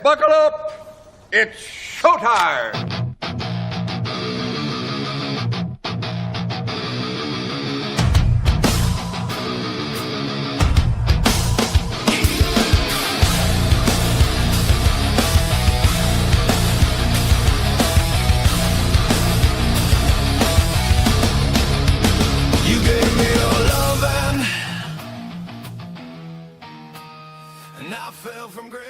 buckle up. It's showtime. You gave me your loving, and I fell from grace.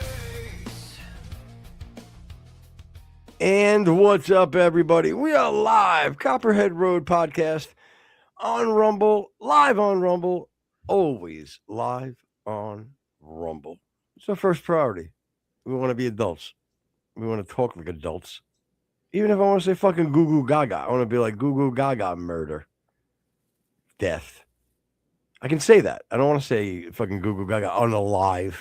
And what's up, everybody? We are live, Copperhead Road Podcast on Rumble, live on Rumble, always live on Rumble. It's our first priority. We want to be adults. We want to talk like adults. Even if I want to say fucking goo goo gaga, I want to be like goo goo gaga murder, death. I can say that. I don't want to say fucking goo goo gaga unalive.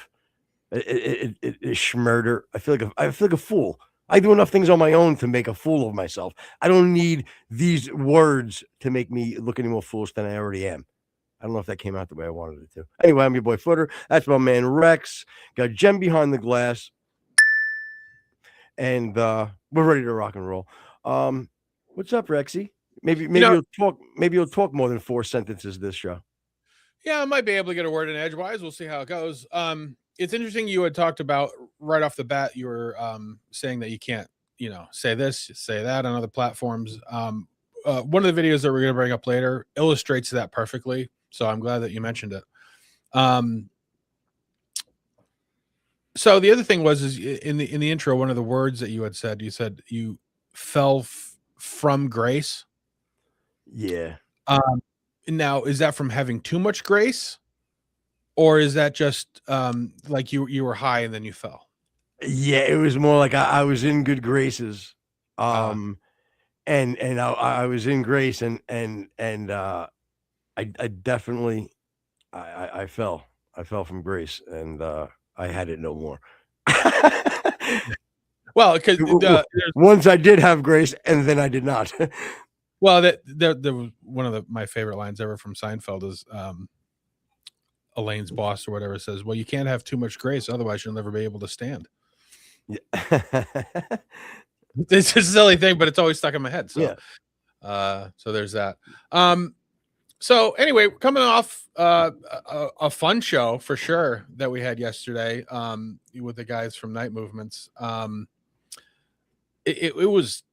It's schmurder. I feel like a fool. I do enough things on my own to make a fool of myself. I don't need these words to make me look any more foolish than I already am. I don't know if that came out the way I wanted it to. Anyway, I'm your boy Footer. That's my man Rex. Got Jem behind the glass. And we're ready to rock and roll. What's up, Rexy? Maybe you'll talk more than 4 sentences this show. Yeah, I might be able to get a word in edgewise. We'll see how it goes. It's interesting you had talked about right off the bat, you were saying that you can't, say this, say that on other platforms. One of the videos that we're going to bring up later illustrates that perfectly. So I'm glad that you mentioned it. So the other thing is in the intro, one of the words that you said you fell from grace. Yeah. Now, is that from having too much grace? Or is that just like you were high and then you fell? Yeah, it was more like I was in good graces, and I was in grace, and I definitely I fell from grace, and I had it no more. Well, because once I did have grace, and then I did not. Well, that was one of my favorite lines ever from Seinfeld is Elaine's boss or whatever says, "Well, you can't have too much grace, otherwise you'll never be able to stand." Yeah. It's a silly thing, but it's always stuck in my head. So, yeah. So there's that. So anyway, coming off a fun show for sure that we had yesterday with the guys from Night Movements. It was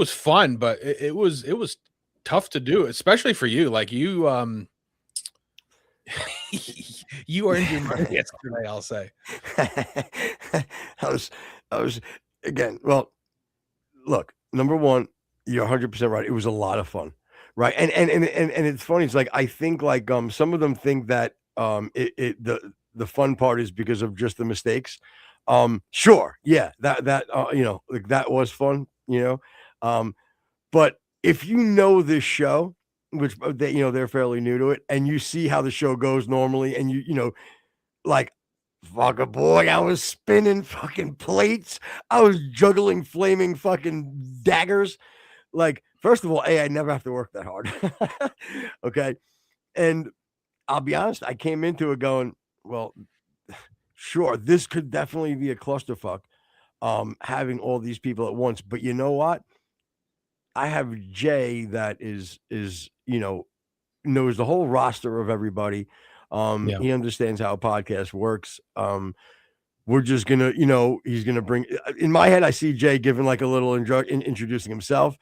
fun, but it was tough to do, especially for you. Like you you earned your money yesterday, I'll say. I was again. Well, look, number one, you're 100% right. It was a lot of fun, right? And it's funny. It's like I think like some of them think that the fun part is because of just the mistakes. Sure, yeah, that like that was fun, but if you know this show, which they're fairly new to it, and you see how the show goes normally, and like fucking boy, I was spinning fucking plates, I was juggling flaming fucking daggers. Like, first of all, I never have to work that hard. Okay, and I'll be honest, I came into it going, well, sure, this could definitely be a clusterfuck, having all these people at once, but you know what? I have Jay that is knows the whole roster of everybody. He understands how a podcast works. We're just gonna, he's gonna bring. In my head, I see Jay giving like a little introducing himself.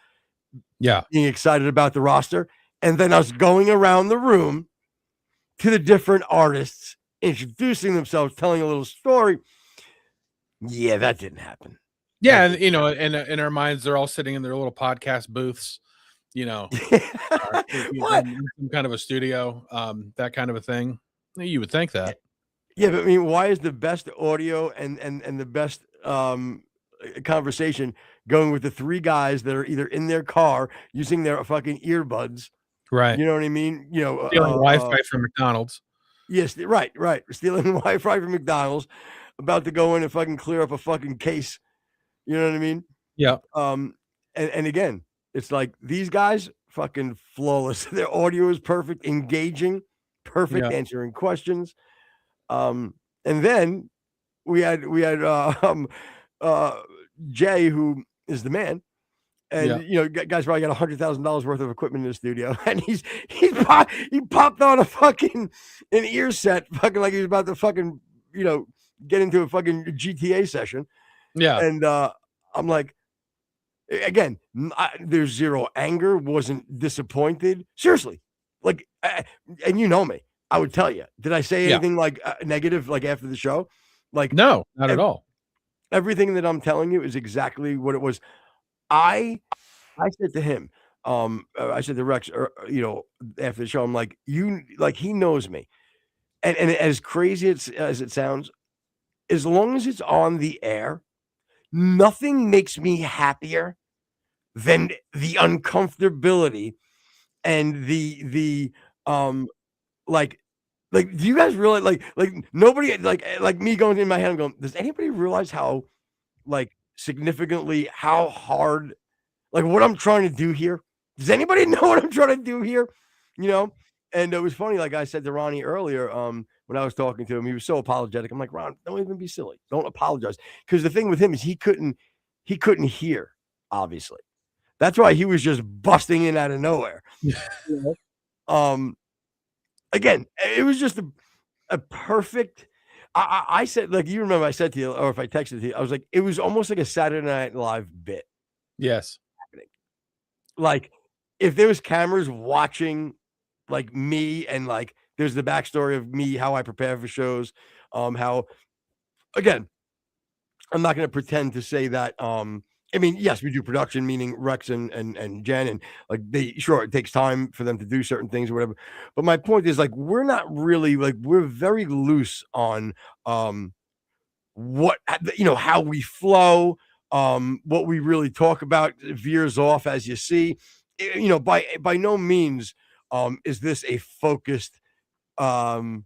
Yeah, being excited about the roster, and then us going around the room to the different artists, introducing themselves, telling a little story. Yeah, that didn't happen. Yeah, and in our minds, they're all sitting in their little podcast booths, What? in some kind of a studio, that kind of a thing. You would think that. Yeah, but I mean, why is the best audio and the best conversation going with the 3 guys that are either in their car using their fucking earbuds? Right. You know what I mean? Stealing Wi-Fi from McDonald's. Yes, right. Stealing Wi-Fi from McDonald's, about to go in and fucking clear up a fucking case. You know what I mean? Yeah. And again, it's like these guys fucking flawless. Their audio is perfect, engaging, perfect, answering questions. And then we had Jay, who is the man. And guys probably got $100,000 worth of equipment in the studio, and he popped on a fucking an ear set, fucking like he was about to fucking get into a fucking GTA session. Yeah, and I'm like, again, there's zero anger, wasn't disappointed, seriously, like, and you know me, I would tell you. Did I say anything like negative like after the show? Like, no, not at all. Everything that I'm telling you is exactly what it was. I said to him, I said to Rex, after the show, I'm like, he knows me. And as crazy as it sounds, as long as it's on the air, nothing makes me happier than the uncomfortability and the do you guys realize like nobody like me going in my head, I'm going, does anybody realize how significantly how hard what I'm trying to do here? Does anybody know what I'm trying to do here? And it was funny, like I said to Ronnie earlier, when I was talking to him, he was so apologetic. I'm like, Ron, don't even be silly. Don't apologize. Because the thing with him is he couldn't hear, obviously. That's why he was just busting in out of nowhere. Again, it was just a perfect. I said, like, you remember I said to you, or if I texted to you, I was like, it was almost like a Saturday Night Live bit. Yes. Like, if there was cameras watching, like, me, and like there's the backstory of me, how I prepare for shows, how, again, I'm not going to pretend to say that. I mean, yes, we do production, meaning Rex and Jen, and like it takes time for them to do certain things or whatever. But my point is, like, we're not really we're very loose on what how we flow, what we really talk about veers off, as you see. By no means is this a focused, tied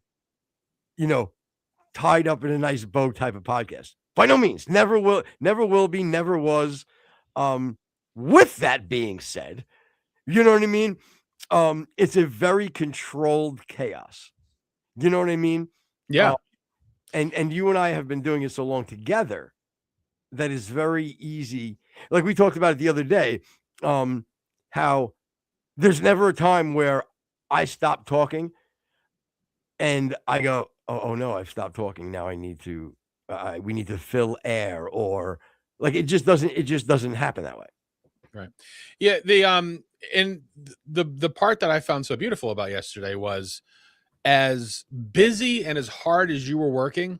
up in a nice bow type of podcast. By no means. Never will be, never was. With that being said, you know what I mean? It's a very controlled chaos. You know what I mean? Yeah. And you and I have been doing it so long together that is very easy. Like we talked about it the other day, how there's never a time where I stop talking and I go, oh no, I've stopped talking. Now I need to, we need to fill air, or like, it just doesn't happen that way. Right. Yeah. And the part that I found so beautiful about yesterday was, as busy and as hard as you were working,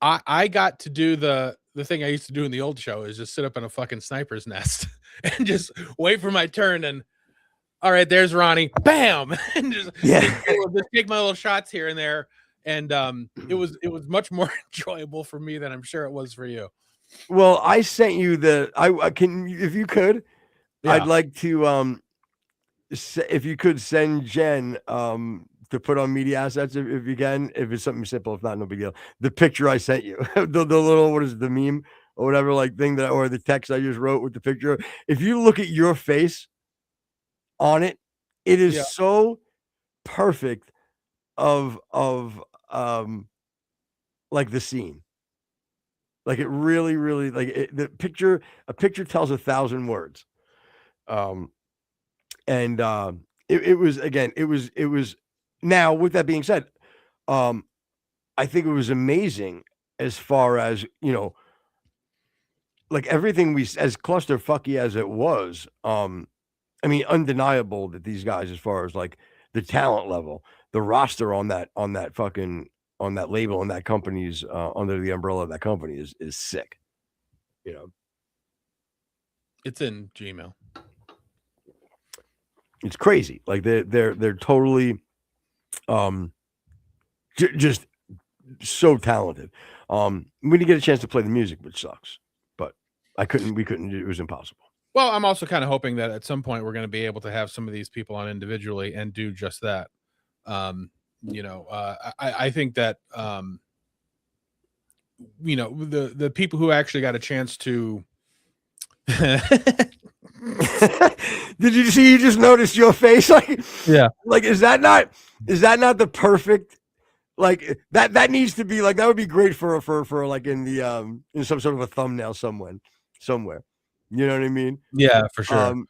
I got to do the thing I used to do in the old show, is just sit up in a fucking sniper's nest and just wait for my turn. And all right, there's Ronnie, bam, and just take my little shots here and there. And it was much more enjoyable for me than I'm sure it was for you. Well, I sent you I can, if you could, I'd like to if you could send Jen to put on media assets, if you can, if it's something simple, if not, no big deal. The picture I sent you, the little, what is it, the meme or whatever, like thing or the text I just wrote with the picture. If you look at your face on it, it is so perfect of like the scene. Like, it really, really, like, a picture tells 1,000 words. It was, again, it was. Now, with that being said, I think it was amazing as far as, like, everything as clusterfucky as it was. I mean, undeniable that these guys, as far as like the talent level, the roster on that fucking, on that label, on that company's, under the umbrella of that company is sick. It's in Gmail. It's crazy. Like, they're totally, just so talented. We didn't get a chance to play the music, which sucks, but we couldn't, it was impossible. Well, I'm also kind of hoping that at some point we're going to be able to have some of these people on individually and do just that. I think that, the people who actually got a chance to. Did you see? You just noticed your face, like, yeah, like, is that not the perfect, Like that needs to be like, that would be great for like in the in some sort of a thumbnail somewhere. You know what I mean? Yeah, for sure.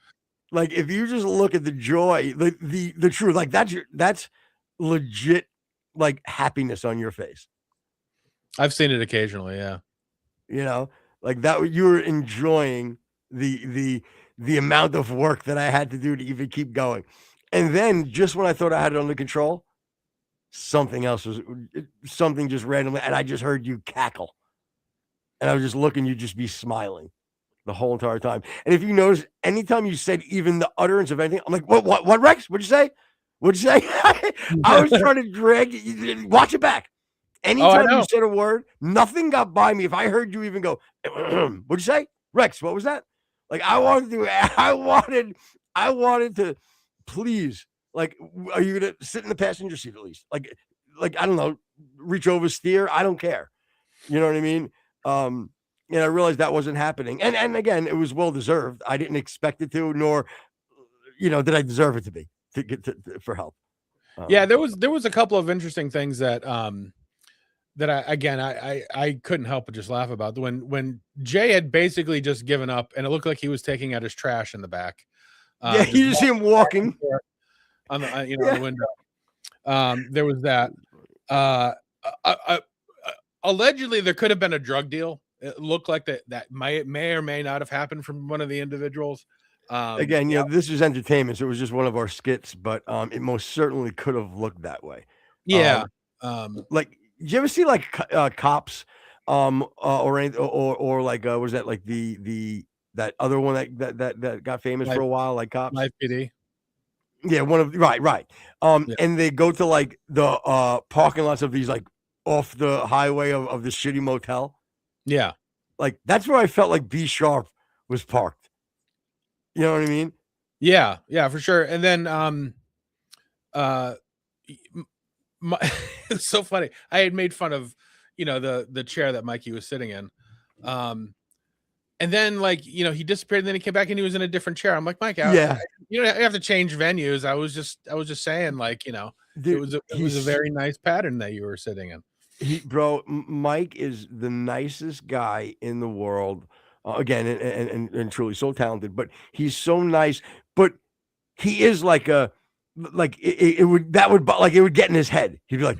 Like if you just look at the joy, the truth, like that's legit like happiness on your face. I've seen it occasionally. Yeah. You know, like that you were enjoying the amount of work that I had to do to even keep going. And then just when I thought I had it under control, something just randomly, and I just heard you cackle. And I was just looking, you'd just be smiling the whole entire time. And if you notice, anytime you said even the utterance of anything, I'm like, what, Rex? What'd you say? What'd you say? I was trying to drag you. Watch it back. Anytime you said a word, nothing got by me. If I heard you even go, what'd you say? Rex, what was that? Like I wanted to please, like, are you gonna sit in the passenger seat at least? Like I don't know, reach over, steer. I don't care. You know what I mean? And I realized that wasn't happening. And again, it was well deserved. I didn't expect it to, nor, did I deserve it to be to get for help. Yeah, there was a couple of interesting things that that I couldn't help but just laugh about. When Jay had basically just given up, and it looked like he was taking out his trash in the back. Yeah, you just see him walking on the on the window. There was that. Allegedly, there could have been a drug deal. It looked like that may or may not have happened from one of the individuals. Again, this is entertainment, so it was just one of our skits, but it most certainly could have looked that way. Yeah. Like, did you ever see like Cops, or like was that like that other one that got famous for a while, like Cops? Live PD. Yeah, one of right. And they go to like the parking lots of these like off the highway of this shitty motel. Yeah. Like that's where I felt like B Sharp was parked. You know what I mean? Yeah, for sure. And then it's so funny. I had made fun of, the chair that Mikey was sitting in. And then like, he disappeared and then he came back and he was in a different chair. I'm like, Mike, you have to change venues. I was just saying like, dude, it was a very nice pattern that you were sitting in. Mike is the nicest guy in the world. Again, and truly so talented, but he's so nice. But he is like it would get in his head. He'd be like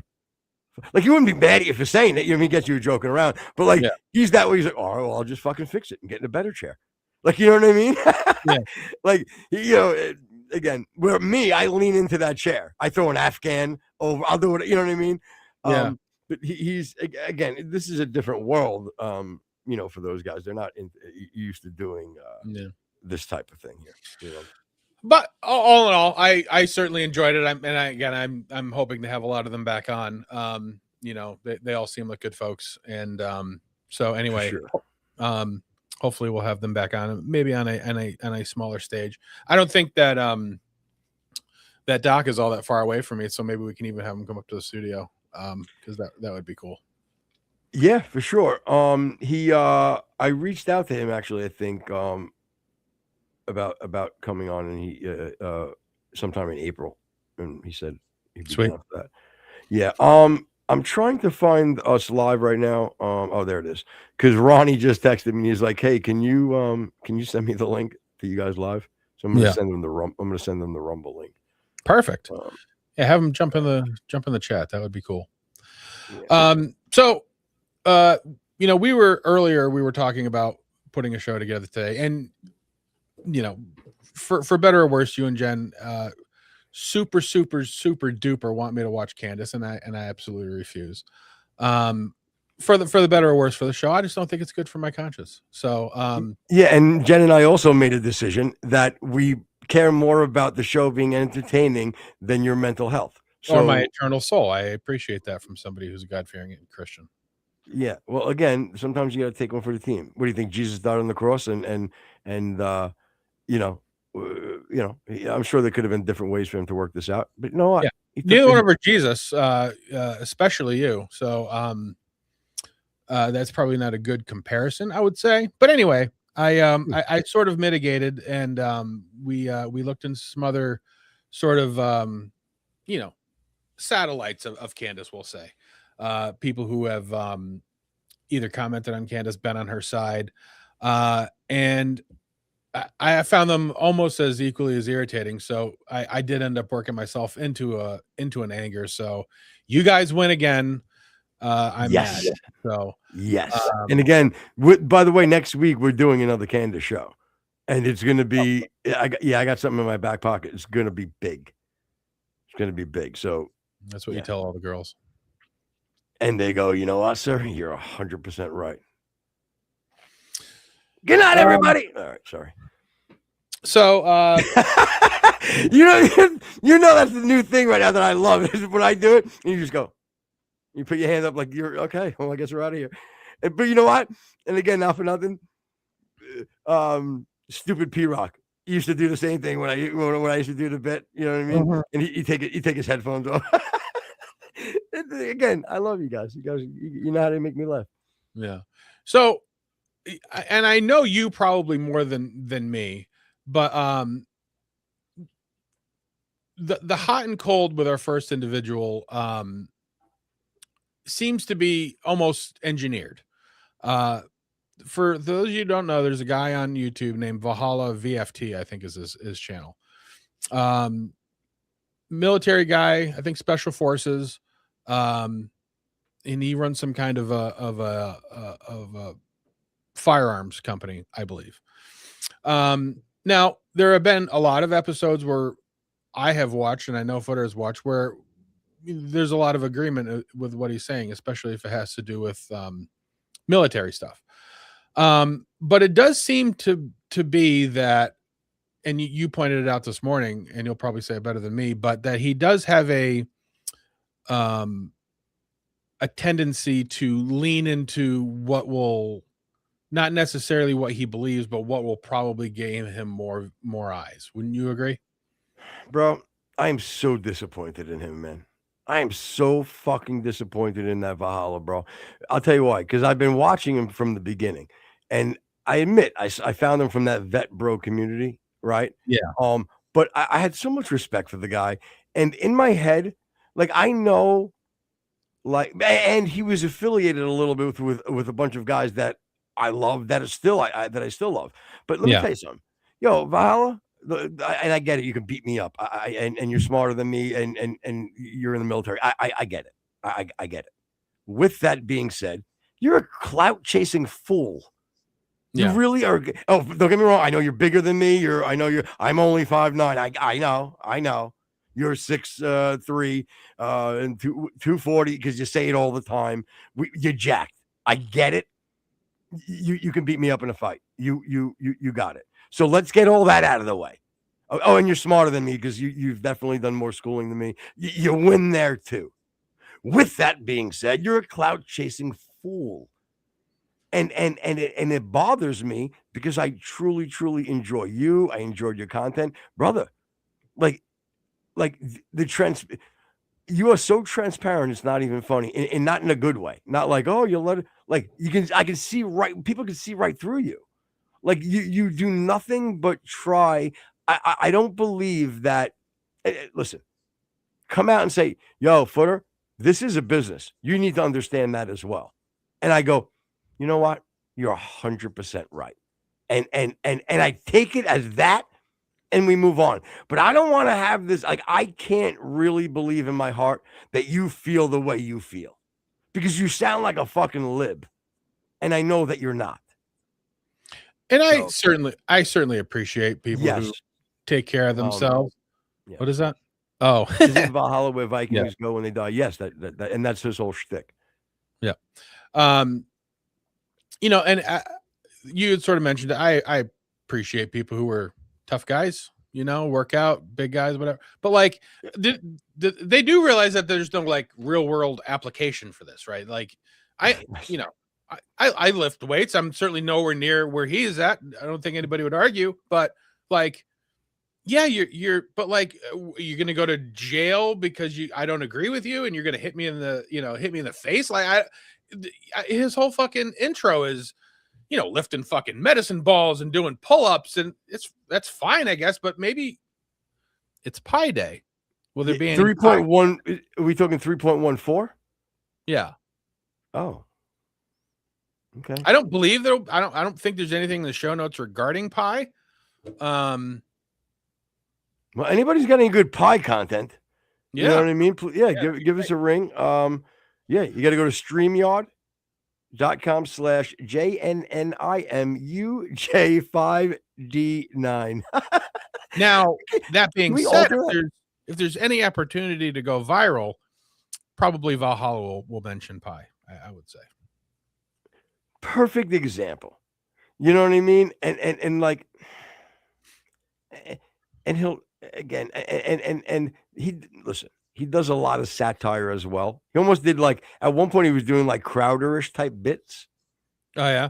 he wouldn't be mad at you for saying it. He gets you joking around, but like he's that way. He's like, oh, well, I'll just fucking fix it and get in a better chair. Like, you know what I mean? Yeah. Like, again, where me, I lean into that chair. I throw an Afghan over. I'll do it. You know what I mean? Yeah. But he's again, this is a different world. For those guys, they're not used to doing this type of thing here. But all in all, I certainly enjoyed it. I'm hoping to have a lot of them back on. They all seem like good folks, and so anyway, hopefully we'll have them back on, maybe on a smaller stage. I don't think that that doc is all that far away from me, so maybe we can even have him come up to the studio, because that would be cool. Yeah, for sure. I reached out to him actually, I think, about coming on, and he sometime in April, and he said he'd be down for that. Yeah. I'm trying to find us live right now. Oh, there it is. Because Ronnie just texted me. He's like, "Hey, can you send me the link to you guys live?" So I'm gonna send them the Rumble link. Perfect. Have them jump in the chat. That would be cool. Yeah. So we were talking about putting a show together today, and for better or worse, you and Jen super duper want me to watch Candace, and I absolutely refuse. For the better or worse for the show, I just don't think it's good for my conscience. So and Jen and I also made a decision that we care more about the show being entertaining than your mental health. Or my eternal soul. I appreciate that from somebody who's a God-fearing Christian. Yeah. Well, again, sometimes you got to take one for the team. What do you think? Jesus died on the cross, and I'm sure there could have been different ways for him to work this out, but you know what? Yeah. Neither one of our Jesus, especially you. So that's probably not a good comparison, I would say. But anyway, I sort of mitigated, and we looked into some other sort of satellites of Candace, we'll say, people who have either commented on Candace, been on her side, and I found them almost as equally as irritating. So I did end up working myself into an anger. So you guys win again. I'm Yes. mad. So yes. And again, by the way, next week we're doing another Candace show, and it's going to be. I got something in my back pocket. It's going to be big. It's going to be big. So that's what you tell all the girls. And they go, you know what, sir? You're 100% right. Good night, everybody. All right, sorry. So, you know that's the new thing right now that I love is when I do it, and you just go, you put your hand up like you're okay. Well, I guess we're out of here. But you know what? And again, not for nothing. Stupid P-Rock used to do the same thing when I used to do the bit. You know what I mean? Mm-hmm. And he take his headphones off. Again, I love you guys. You know how to make me laugh. Yeah. So, and I know you probably more than me, but the hot and cold with our first individual seems to be almost engineered. For those of you who don't know, there's a guy on YouTube named Valhalla VFT, I think is his channel. Military guy, I think special forces. And he runs some kind of a firearms company, I believe. Now there have been a lot of episodes where I have watched, and I know Footer has watched, where there's a lot of agreement with what he's saying, especially if it has to do with military stuff. But it does seem to be that, and you pointed it out this morning, and you'll probably say it better than me, but that he does have a tendency to lean into what will, not necessarily what he believes, but what will probably gain him more eyes. Wouldn't you agree? Bro, I am so disappointed in him, man. I am so fucking disappointed in that Valhalla, bro. I'll tell you why, because I've been watching him from the beginning, and I admit I found him from that vet bro community, right? Yeah. But I had so much respect for the guy, and in my head, like I know, like, and he was affiliated a little bit with a bunch of guys that I love, that is still that I still love. But let me tell you something, yo, Valhalla. And I get it. You can beat me up, and you're smarter than me, and you're in the military. I get it. I get it. With that being said, you're a clout chasing fool. You really are. Oh, don't get me wrong. I know you're bigger than me. I'm only 5'9". I know. You're 6'3" and 240 because you say it all the time. You're jacked. I get it. You can beat me up in a fight. You got it. So let's get all that out of the way. Oh, and you're smarter than me because you've definitely done more schooling than me. You win there too. With that being said, you're a clout chasing fool. And it bothers me because I truly, truly enjoy you. I enjoyed your content, brother. Like you are so transparent. It's not even funny, and not in a good way. Not like, oh, you'll let it. Like I can see right. People can see right through you. Like you do nothing but try. I don't believe that. Listen, come out and say, yo, Footer, this is a business. You need to understand that as well. And I go, you know what? You're 100% right. And I take it as that, and we move on. But I don't want to have this. Like, I can't really believe in my heart that you feel the way you feel, because you sound like a fucking lib. And I know that you're not. And I certainly appreciate people who take care of themselves. What is that? Oh, is it Valhalla where Vikings go when they die? Yes, that and that's his whole shtick. Yeah. And you had sort of mentioned that I appreciate people who are tough guys, work out, big guys, whatever. But like, they do realize that there's no like real world application for this, right? Like, I lift weights. I'm certainly nowhere near where he is at. I don't think anybody would argue, but like, yeah, you're going to go to jail because I don't agree with you, and you're going to hit me in the face. Like his whole fucking intro is, lifting fucking medicine balls and doing pull-ups, and that's fine, I guess, but maybe it's Pi Day. Will there be any 3.1? Are we talking 3.14? Yeah. Oh. Okay. I don't believe that. I don't think there's anything in the show notes regarding pie. Well, anybody's got any good pie content? Yeah. You know what I mean? Yeah, give us a ring. Yeah, you got to go to StreamYard.com/JNNIMUJ5D9. Now, that being said, if there's any opportunity to go viral, probably Valhalla will mention pie, I would say. Perfect example. You know what I mean? And like, and he'll again, and he listen. He does a lot of satire as well. He almost did like at one point he was doing like Crowderish type bits. Oh yeah.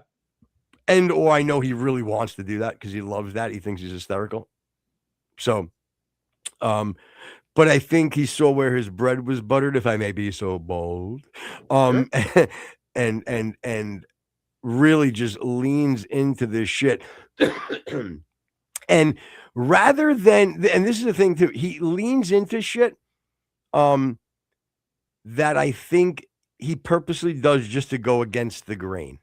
Or I know he really wants to do that because he loves that. He thinks he's hysterical. So, but I think he saw where his bread was buttered, if I may be so bold. Sure. and really just leans into this shit. And rather than, and this is the thing too, he leans into shit that I think he purposely does just to go against the grain.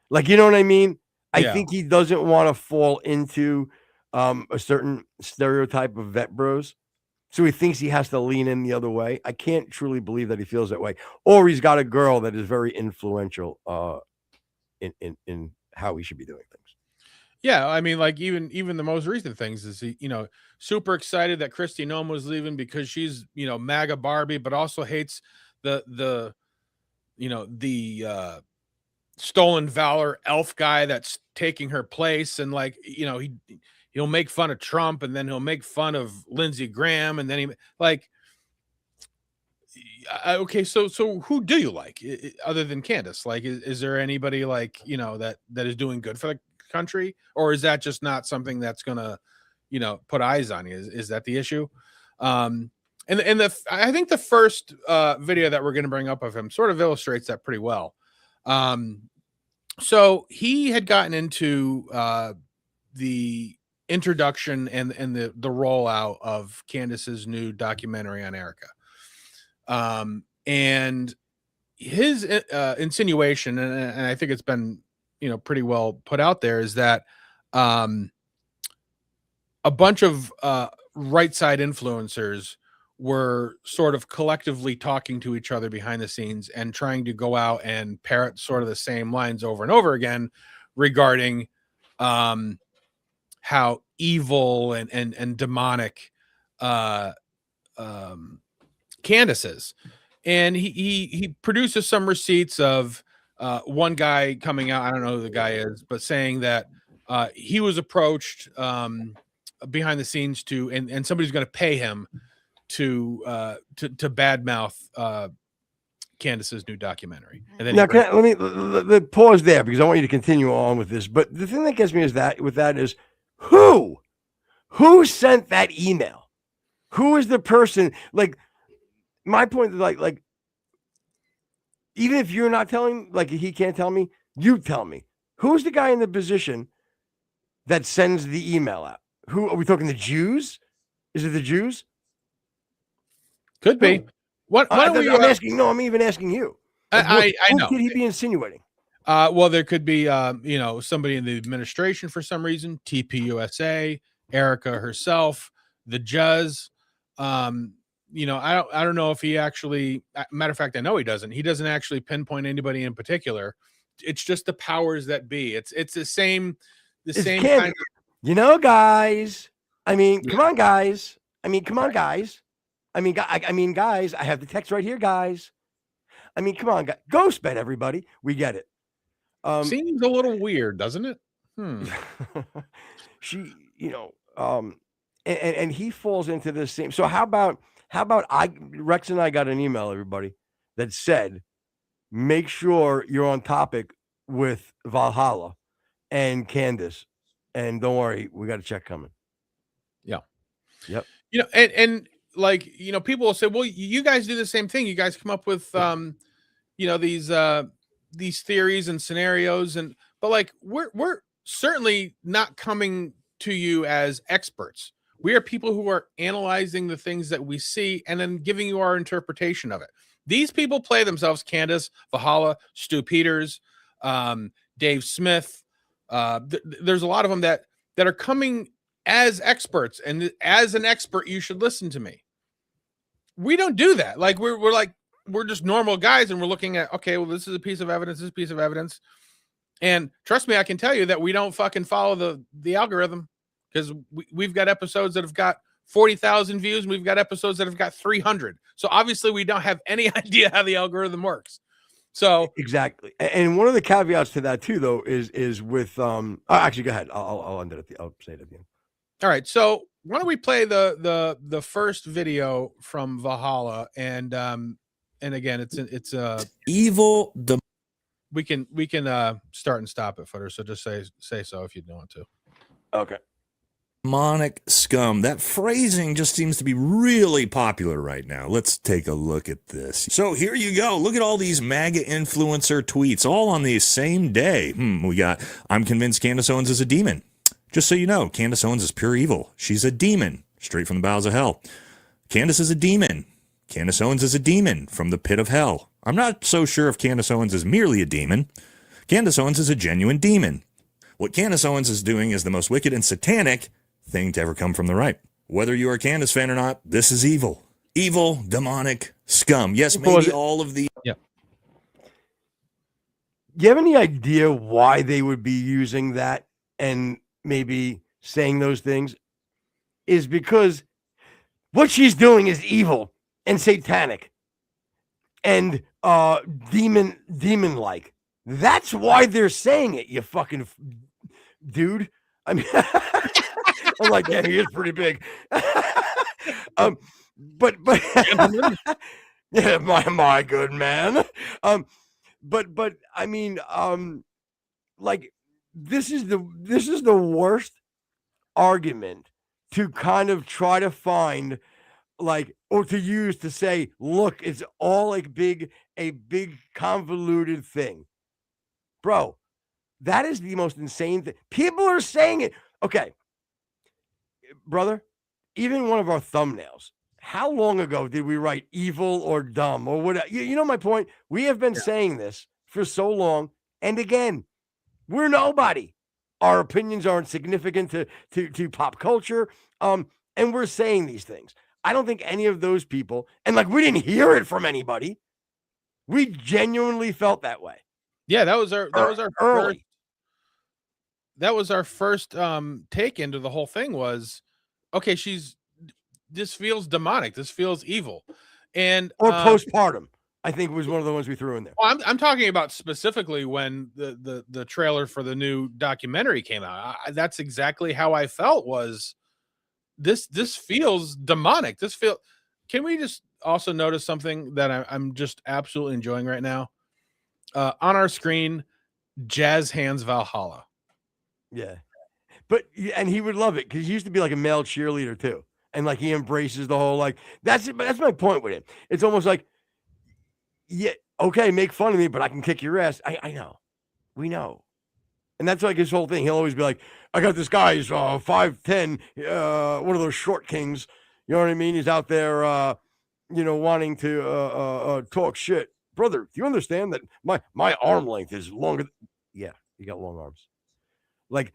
Like, you know what I mean? I think he doesn't want to fall into a certain stereotype of vet bros. So he thinks he has to lean in the other way. I can't truly believe that he feels that way. Or he's got a girl that is very influential in how he should be doing things. Yeah, I mean, like even the most recent things is he, super excited that Kristi Noem was leaving because she's, MAGA Barbie, but also hates the stolen valor elf guy that's taking her place, and like he'll make fun of Trump, and then he'll make fun of Lindsey Graham, and then he like okay, so who do you like other than Candace? Like, is there anybody like that is doing good for the country, or is that just not something that's gonna put eyes on you? Is that the issue? And I think the first video that we're going to bring up of him sort of illustrates that pretty well. So he had gotten into the introduction and the rollout of Candace's new documentary on Erica. And his insinuation, and I think it's been pretty well put out there, is that a bunch of right side influencers were sort of collectively talking to each other behind the scenes and trying to go out and parrot sort of the same lines over and over again regarding how evil and demonic Candace is. And he produces some receipts of one guy coming out, I don't know who the guy is, but saying that he was approached behind the scenes and somebody's going to pay him to badmouth Candace's new documentary. And then now, let me pause there because I want you to continue on with this. But the thing that gets me is who sent that email? Who is the person? Like, my point is like even if you're not telling, like he can't tell me, you tell me. Who's the guy in the position that sends the email out? Who are we talking? The Jews? Is it the Jews? Could be. What I'm asking. No, I'm even asking you. I know. Who could he be insinuating? Well, there could be somebody in the administration for some reason. TPUSA, Erica herself, the Juz. I don't know if he actually. Matter of fact, I know he doesn't. He doesn't actually pinpoint anybody in particular. It's just the powers that be. It's the same. It's kind of, guys. I mean, come on, guys. Guys. Guys. I have the text right here, guys. I mean, come on, guys. Go sped, everybody. We get it. Seems a little weird, doesn't it? She, and he falls into this same. So how about Rex and I got an email, everybody, that said, make sure you're on topic with Valhalla and Candace, and don't worry, we got a check coming. Yeah. Yep. And like, people will say, well, you guys do the same thing. You guys come up with, these theories and scenarios, but like, we're certainly not coming to you as experts. We are people who are analyzing the things that we see and then giving you our interpretation of it. These people play themselves, Candace, Valhalla, Stu Peters, Dave Smith. There's a lot of them that are coming as experts, and as an expert, you should listen to me. We don't do that. Like we're just normal guys, and we're looking at, okay, well, this is a piece of evidence, this is a piece of evidence. And trust me, I can tell you that we don't fucking follow the algorithm, because we've got episodes that have got 40,000 views, and we've got episodes that have got 300. So obviously we don't have any idea how the algorithm works. So exactly. And one of the caveats to that too, though, is with actually, go ahead. I'll end it I'll say it at the end. All right. So why don't we play the first video from Valhalla, and again, it's evil. We can start and stop it, Footer. So just say so if you want to. Okay. Demonic scum. That phrasing just seems to be really popular right now. Let's take a look at this. So here you go. Look at all these MAGA influencer tweets, all on the same day. We got, I'm convinced Candace Owens is a demon. Just so you know, Candace Owens is pure evil. She's a demon, straight from the bowels of hell. Candace is a demon. Candace Owens is a demon from the pit of hell. I'm not so sure if Candace Owens is merely a demon. Candace Owens is a genuine demon. What Candace Owens is doing is the most wicked and satanic thing to ever come from the right. Whether you are a Candace fan or not, this is evil. Evil, demonic, scum. Yes, maybe all of the... Yeah. Do you have any idea why they would be using that and maybe saying those things? Is because what she's doing is evil and satanic and demon-like. That's why they're saying it, you fucking dude. I mean, I'm like, yeah, he is pretty big. But yeah, my good man. But I mean, like this is the worst argument to kind of try to find, like, or to use to say, look, it's all like a big convoluted thing, bro. That is the most insane thing. People are saying it. Okay, brother, even one of our thumbnails, how long ago did we write evil or dumb or whatever? You know my point? We have been saying this for so long. And again, we're nobody. Our opinions aren't significant to pop culture. And we're saying these things. I don't think any of those people, and like we didn't hear it from anybody. We genuinely felt that way. Yeah, that was our early. First take into the whole thing was, okay, this feels demonic, this feels evil, and or postpartum, I think was one of the ones we threw in there. Well, I'm talking about specifically when the trailer for the new documentary came out. That's exactly how I felt. Was this feels demonic? Can we just also notice something that I'm just absolutely enjoying right now? On our screen, Jazz Hands Valhalla. Yeah, and he would love it because he used to be like a male cheerleader too, and like he embraces the whole like that's my point with him. It's almost like, yeah, okay, make fun of me, but I can kick your ass. I know, we know, and that's like his whole thing. He'll always be like, I got this guy, he's 5'10", one of those short kings. You know what I mean? He's out there, wanting to talk shit, brother. Do you understand that my arm length is longer? Yeah, you got long arms. Like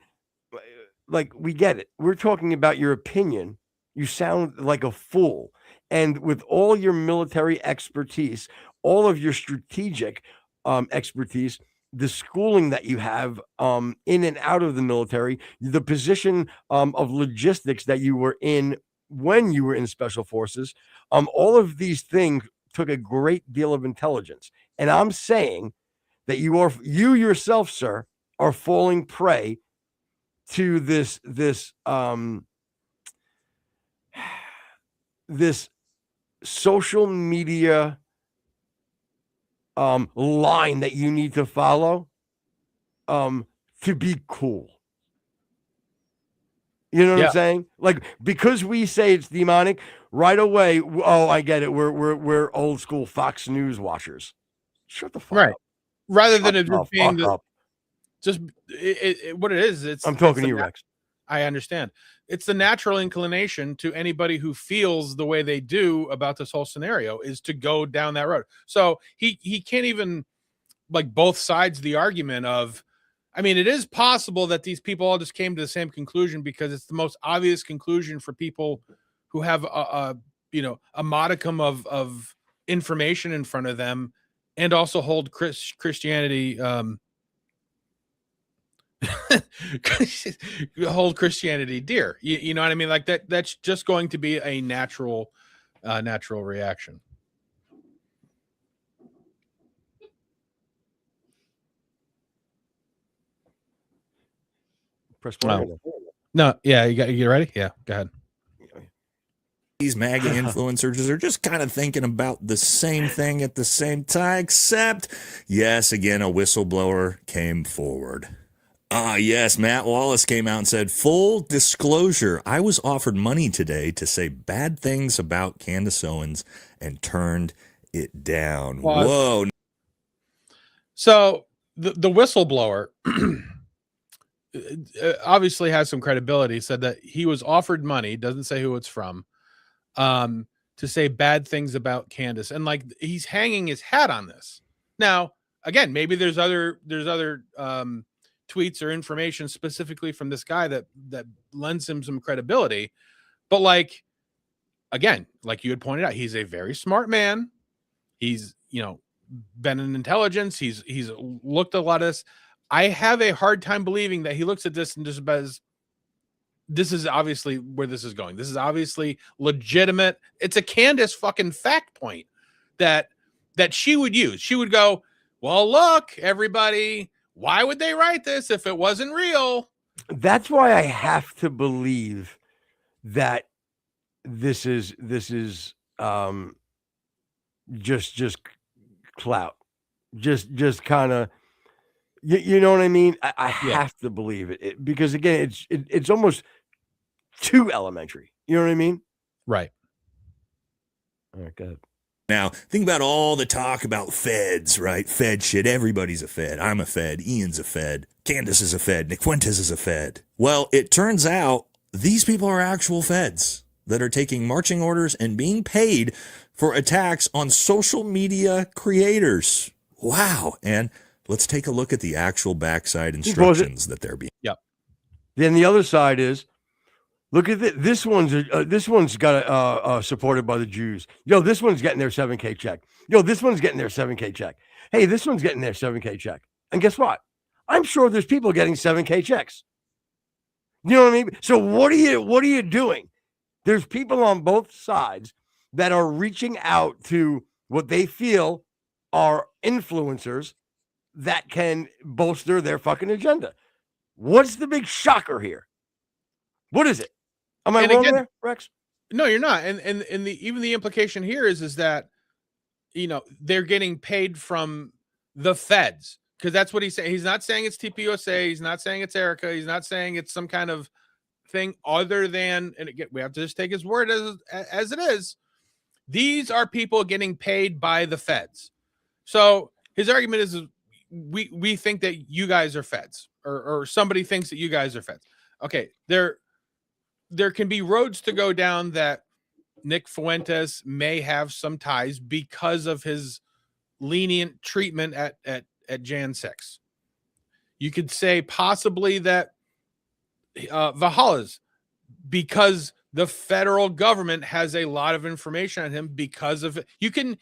we get it. We're talking about your opinion. You sound like a fool. And with all your military expertise, all of your strategic expertise, the schooling that you have in and out of the military, the position of logistics that you were in when you were in special forces, all of these things took a great deal of intelligence. And I'm saying that you yourself, sir, are falling prey to this social media line that you need to follow to be cool. You know what I'm saying? Like, because we say it's demonic right away. Oh, I get it. We're old school Fox News watchers. Shut the fuck up. Rather than it being just what it is. I'm talking to you, Rex. I understand. It's the natural inclination to anybody who feels the way they do about this whole scenario is to go down that road. So he can't even, like, both sides of the argument of, I mean, it is possible that these people all just came to the same conclusion because it's the most obvious conclusion for people who have a modicum of information in front of them and also hold Christianity hold Christianity dear. You know what I mean? Like that's just going to be a natural reaction. Press play. No, yeah, you ready? Yeah, go ahead. These MAGA influencers are just kind of thinking about the same thing at the same time, except, yes, again, a whistleblower came forward. Yes, Matt Wallace came out and said, full disclosure, I was offered money today to say bad things about Candace Owens and turned it down. Whoa. So the whistleblower obviously has some credibility, said that he was offered money, doesn't say who it's from, to say bad things about Candace, and like he's hanging his hat on this. Now, again, maybe there's other tweets or information specifically from this guy that lends him some credibility, but like, again, like you had pointed out, he's a very smart man. He's been in intelligence. He's looked at a lot of this. I have a hard time believing that he looks at this and just says, this is obviously where this is going. This is obviously legitimate. It's a Candace fucking fact point that she would use. She would go, well, look, everybody, why would they write this if it wasn't real? That's why I have to believe that this is just clout. Just kind of, you know what I mean? I have to believe it because again, it's almost too elementary. You know what I mean? Right. All right, go ahead. Now, think about all the talk about feds, right? Fed shit. Everybody's a Fed. I'm a Fed. Ian's a Fed. Candace is a Fed. Nick Fuentes is a Fed. Well, it turns out these people are actual Feds that are taking marching orders and being paid for attacks on social media creators. Wow. And let's take a look at the actual backside instructions that they're being. Yep. Then the other side is, look at this. This one's got supported by the Jews. Yo, this one's getting their 7K check. Yo, this one's getting their 7K check. Hey, this one's getting their 7K check. And guess what? I'm sure there's people getting 7K checks. You know what I mean? So what are you doing? There's people on both sides that are reaching out to what they feel are influencers that can bolster their fucking agenda. What's the big shocker here? What is it? Am I wrong there, Rex? No, you're not. And even the implication here is that they're getting paid from the feds, because that's what he's saying. He's not saying it's TPUSA. He's not saying it's Erica. He's not saying it's some kind of thing other than, and again, we have to just take his word as it is. These are people getting paid by the feds. So his argument is we think that you guys are feds, or somebody thinks that you guys are feds. Okay, there can be roads to go down that Nick Fuentes may have some ties because of his lenient treatment at Jan 6. You could say possibly that Valhalla's, because the federal government has a lot of information on him because of it. You can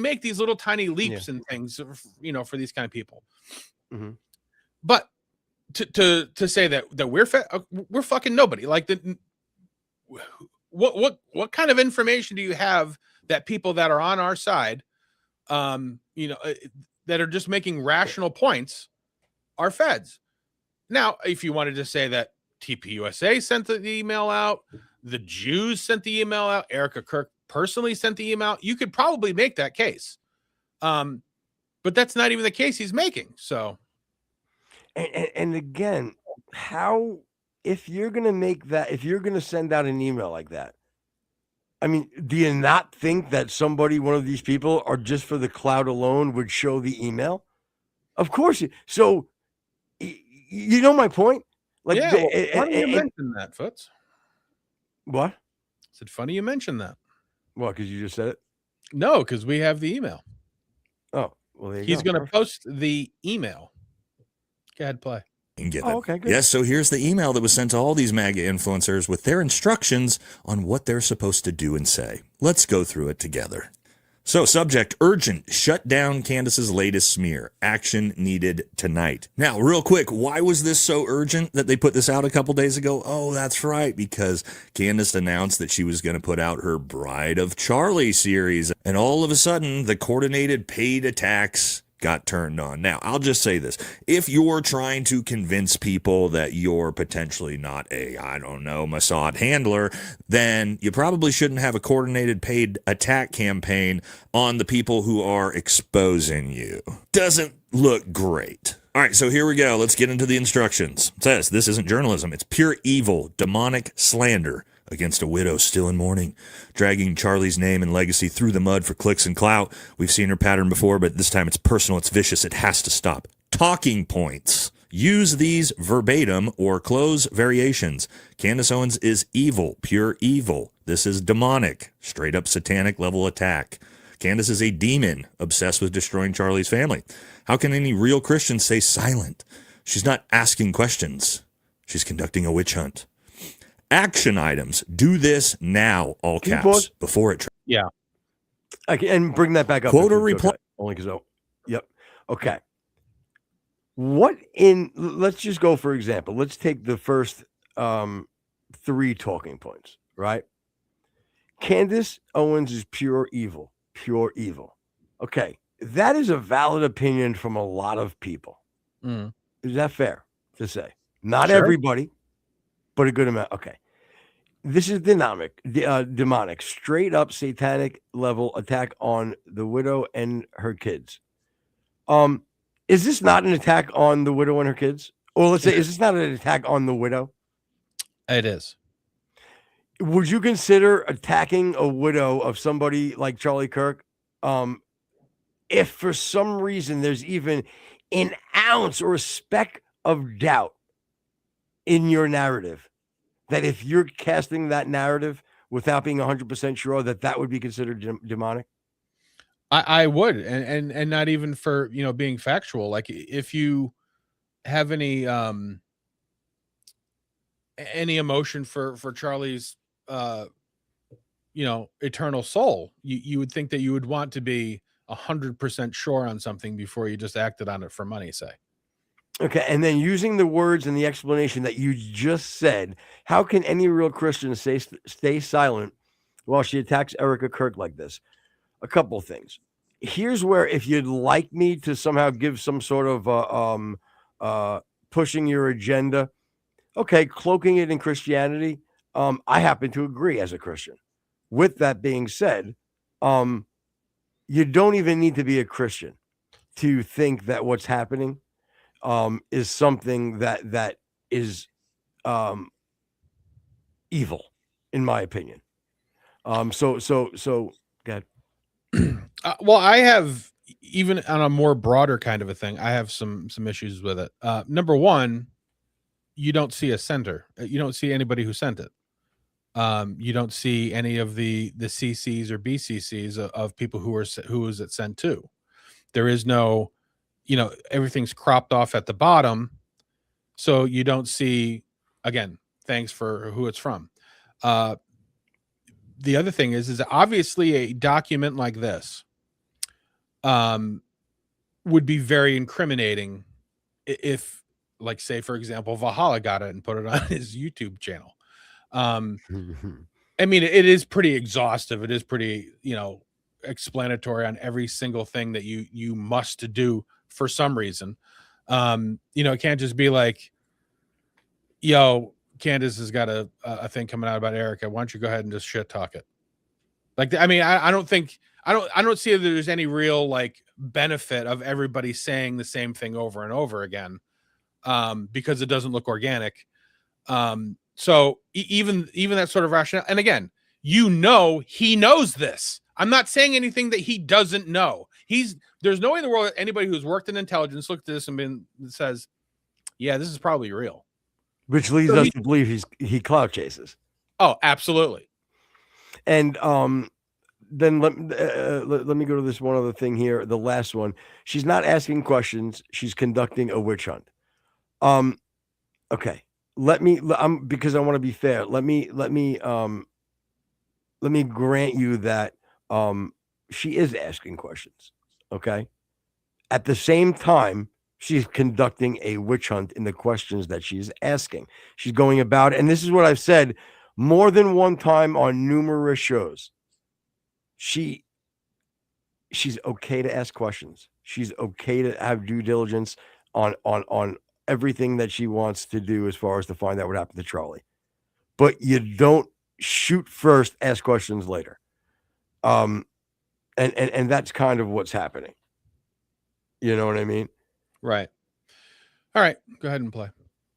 make these little tiny leaps and things, for these kind of people. Mm-hmm. But to say that we're fucking nobody. Like what kind of information do you have that people that are on our side, that are just making rational points are feds? Now, if you wanted to say that TPUSA sent the email out, the Jews sent the email out, Erica Kirk personally sent the email, you could probably make that case. But that's not even the case he's making. So, and again, if you're going to make that, if you're going to send out an email like that, I mean, do you not think that one of these people, are just for the clout alone, would show the email? Of course. So, you know my point? Like, Yeah, well, funny you mentioned that, Foots. what? I said, funny you mentioned that. What? Because you just said it. No, because we have the email. Oh, well, there you He's go. going to post the email. Go ahead, play. And get Oh, it. okay, good. Yes, so here's the email that was sent to all these MAGA influencers with their instructions on what they're supposed to do and say. Let's go through it together. So, subject, urgent, shut down Candace's latest smear. Action needed tonight. Now, real quick, why was this so urgent that they put this out a couple days ago? Oh, that's right, because Candace announced that she was going to put out her Bride of Charlie series, and all of a sudden, the coordinated paid attacks got turned on. Now, I'll just say this. If you're trying to convince people that you're potentially not a, I don't know, Mossad handler, then you probably shouldn't have a coordinated paid attack campaign on the people who are exposing you. Doesn't look great. All right, so here we go. Let's get into the instructions. It says, this isn't journalism. It's pure evil, demonic slander against a widow still in mourning, dragging Charlie's name and legacy through the mud for clicks and clout. We've seen her pattern before, but this time it's personal, it's vicious, it has to stop. Talking points. Use these verbatim or close variations. Candace Owens is evil, pure evil. This is demonic, straight up satanic level attack. Candace is a demon, obsessed with destroying Charlie's family. How can any real Christian stay silent? She's not asking questions. She's conducting a witch hunt. Action items. Do this now, all Can you caps, pause? before it. Yeah. Okay, and bring that back up. Quote or if it's reply. okay. Only because, yep. Okay. Let's just go, for example, let's take the first 3 talking points, right? Candace Owens is pure evil. Pure evil. Okay. That is a valid opinion from a lot of people. Mm. Is that fair to say? Not Sure. everybody, but a good amount. Okay. This is demonic, straight up satanic level attack on the widow and her kids. Is this not an attack on the widow and her kids? Or let's say, is this not an attack on the widow? It is. Would you consider attacking a widow of somebody like Charlie Kirk? If for some reason there's even an ounce or a speck of doubt in your narrative, that if you're casting that narrative without being 100% sure that would be considered demonic? I would, and not even for, being factual. Like, if you have any emotion for Charlie's eternal soul, you would think that you would want to be 100% sure on something before you just acted on it for money, say. Okay, and then using the words and the explanation that you just said, how can any real Christian stay silent while she attacks Erica Kirk like this? A couple of things. Here's where, if you'd like me to somehow give some sort of pushing your agenda, okay, cloaking it in Christianity, I happen to agree as a Christian. With that being said, you don't even need to be a Christian to think that what's happening is something that is evil, in my opinion. So go ahead. Well, I have, even on a more broader kind of a thing, I have some issues with it. Number one, you don't see a sender. You don't see anybody who sent it. You don't see any of the CCs or BCCs of people who is it sent to. There is no, everything's cropped off at the bottom, so you don't see, again, thanks for who it's from. The other thing is obviously a document like this would be very incriminating if, like, say, for example, Valhalla got it and put it on his YouTube channel. I mean, it is pretty exhaustive. It is pretty, explanatory on every single thing that you must do for some reason. It can't just be like, yo, Candace has got a thing coming out about Erica. Why don't you go ahead and just shit talk it? Like, I mean, I don't see that there's any real, like, benefit of everybody saying the same thing over and over again, because it doesn't look organic. So even that sort of rationale, and again, he knows this. I'm not saying anything that he doesn't know. There's no way in the world that anybody who's worked in intelligence looked at this and says, yeah, this is probably real. which leads So us to believe he clout chases. Oh, absolutely. And then let me go to this one other thing here. The last one. She's not asking questions. She's conducting a witch hunt. Okay. Because I want to be fair. Let me grant you that she is asking questions. Okay. At the same time, she's conducting a witch hunt in the questions that she's asking. She's going about, and this is what I've said more than one time on numerous shows. She's okay to ask questions. She's okay to have due diligence on everything that she wants to do as far as to find out what happened to Charlie. But you don't shoot first, ask questions later. And that's kind of what's happening. You know what I mean? Right. All right. Go ahead and play.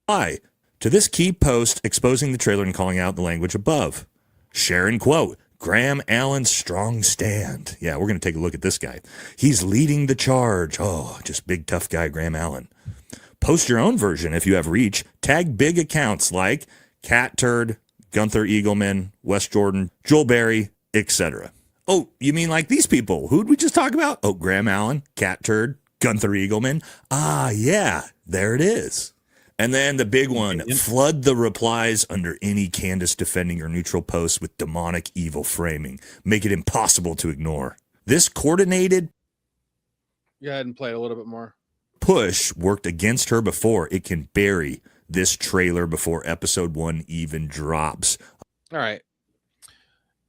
Hi. To this key post exposing the trailer and calling out the language above. Sharon quote, Graham Allen's strong stand. Yeah, we're going to take a look at this guy. He's leading the charge. Oh, just big tough guy, Graham Allen. Post your own version if you have reach. Tag big accounts like Cat Turd, Gunther Eagleman, Wes Jordan, Joel Berry, etc. Oh, you mean like these people? Who'd we just talk about? Oh, Graham Allen, Cat Turd, Gunther Eagleman. Ah, yeah, there it is. And then the big one, flood the replies under any Candace defending or neutral post with demonic evil framing. Make it impossible to ignore. This coordinated Go ahead and play it a little bit more. push worked against her before. It can bury this trailer before episode 1 even drops. All right.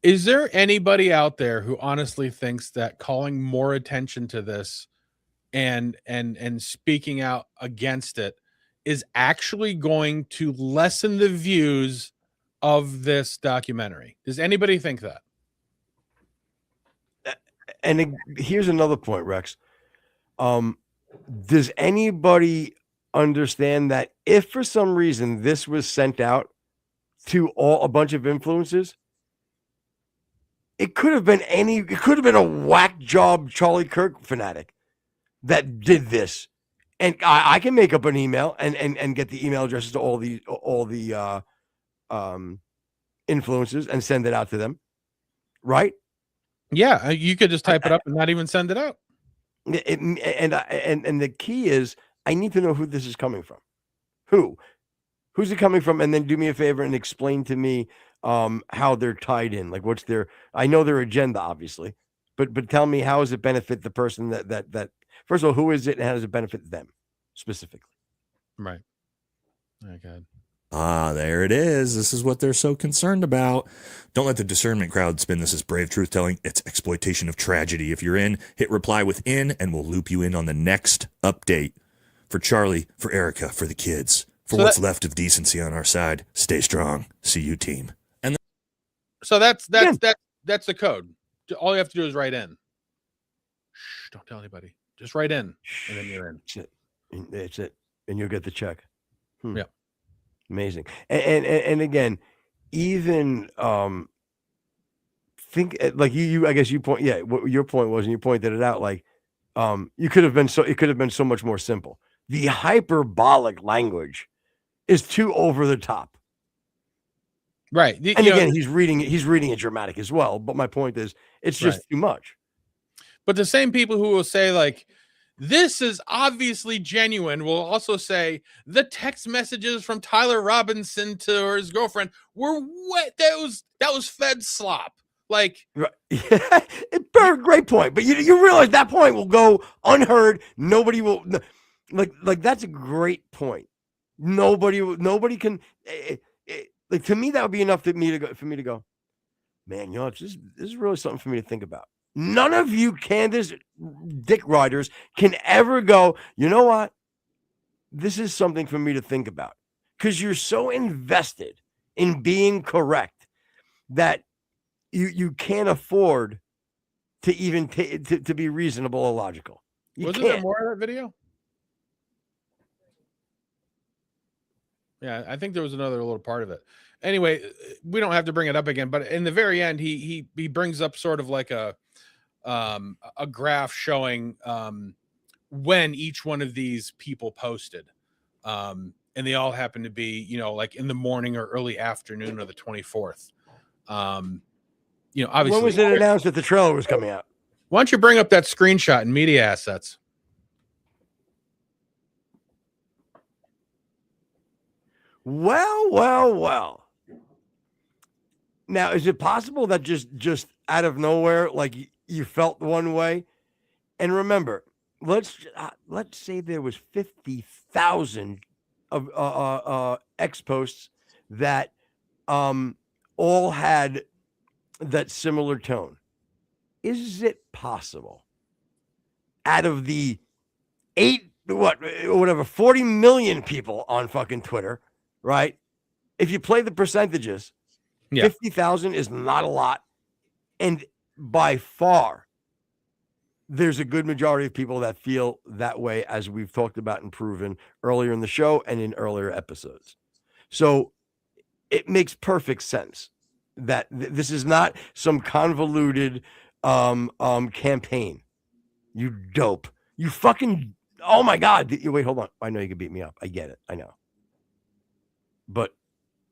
Is there anybody out there who honestly thinks that calling more attention to this and speaking out against it is actually going to lessen the views of this documentary? Does anybody think that? And here's another point, Rex. Does anybody understand that if for some reason this was sent out to a bunch of influencers, it could have been a whack job Charlie Kirk fanatic that did this. And I can make up an email and get the email addresses to all the influencers and send it out to them, right? Yeah, you could just type it up and not even send it out. And the key is I need to know who this is coming from. Who's it coming from? And then do me a favor and explain to me how they're tied in. Like what's I know their agenda, obviously, but tell me, how does it benefit the person that first of all, who is it and how does it benefit them specifically? Right. Oh, God. Ah, there it is. This is what they're so concerned about. Don't let the discernment crowd spin this as brave truth-telling. It's exploitation of tragedy. If you're in, hit reply with in, and we'll loop you in on the next update. For Charlie, for Erica, for the kids, for what's left of decency on our side. Stay strong. See you, team. And so that's the code. All you have to do is write in. Shh, don't tell anybody. Just write in, and then you're in. That's it. And you'll get the check. Yeah. Amazing. And again, even think like you I guess you point, yeah, what your point was, and you pointed it out, like it could have been so much more simple. The hyperbolic language is too over the top. Right. And again, he's reading it dramatic as well, but my point is it's just too much. But the same people who will say like this is obviously genuine will also say the text messages from Tyler Robinson to his girlfriend were wet. That was fed slop. Like, great point. But you realize that point will go unheard. Nobody will like. That's a great point. Nobody can. Like to me, that would be enough for me to go. Man, this is really something for me to think about. None of you Candace dick riders can ever go, you know what? This is something for me to think about. Because you're so invested in being correct that you can't afford to even to be reasonable or logical. Wasn't there more of that video? Yeah, I think there was another little part of it. Anyway, we don't have to bring it up again, but in the very end, he brings up sort of like a graph showing when each one of these people posted. and they all happen to be, like in the morning or early afternoon of the 24th. Obviously, when was it announced that the trailer was coming out? Why don't you bring up that screenshot in media assets? Well. Now, is it possible that just out of nowhere, like you felt one way? And remember, let's say there was 50,000 of X posts that all had that similar tone. Is it possible out of the 40 million people on fucking Twitter, right? If you play the percentages, 50,000 is not a lot. And by far, there's a good majority of people that feel that way, as we've talked about and proven earlier in the show and in earlier episodes. So it makes perfect sense that this is not some convoluted campaign. You dope. You fucking, oh my God. Wait, hold on. I know you can beat me up. I get it. I know. But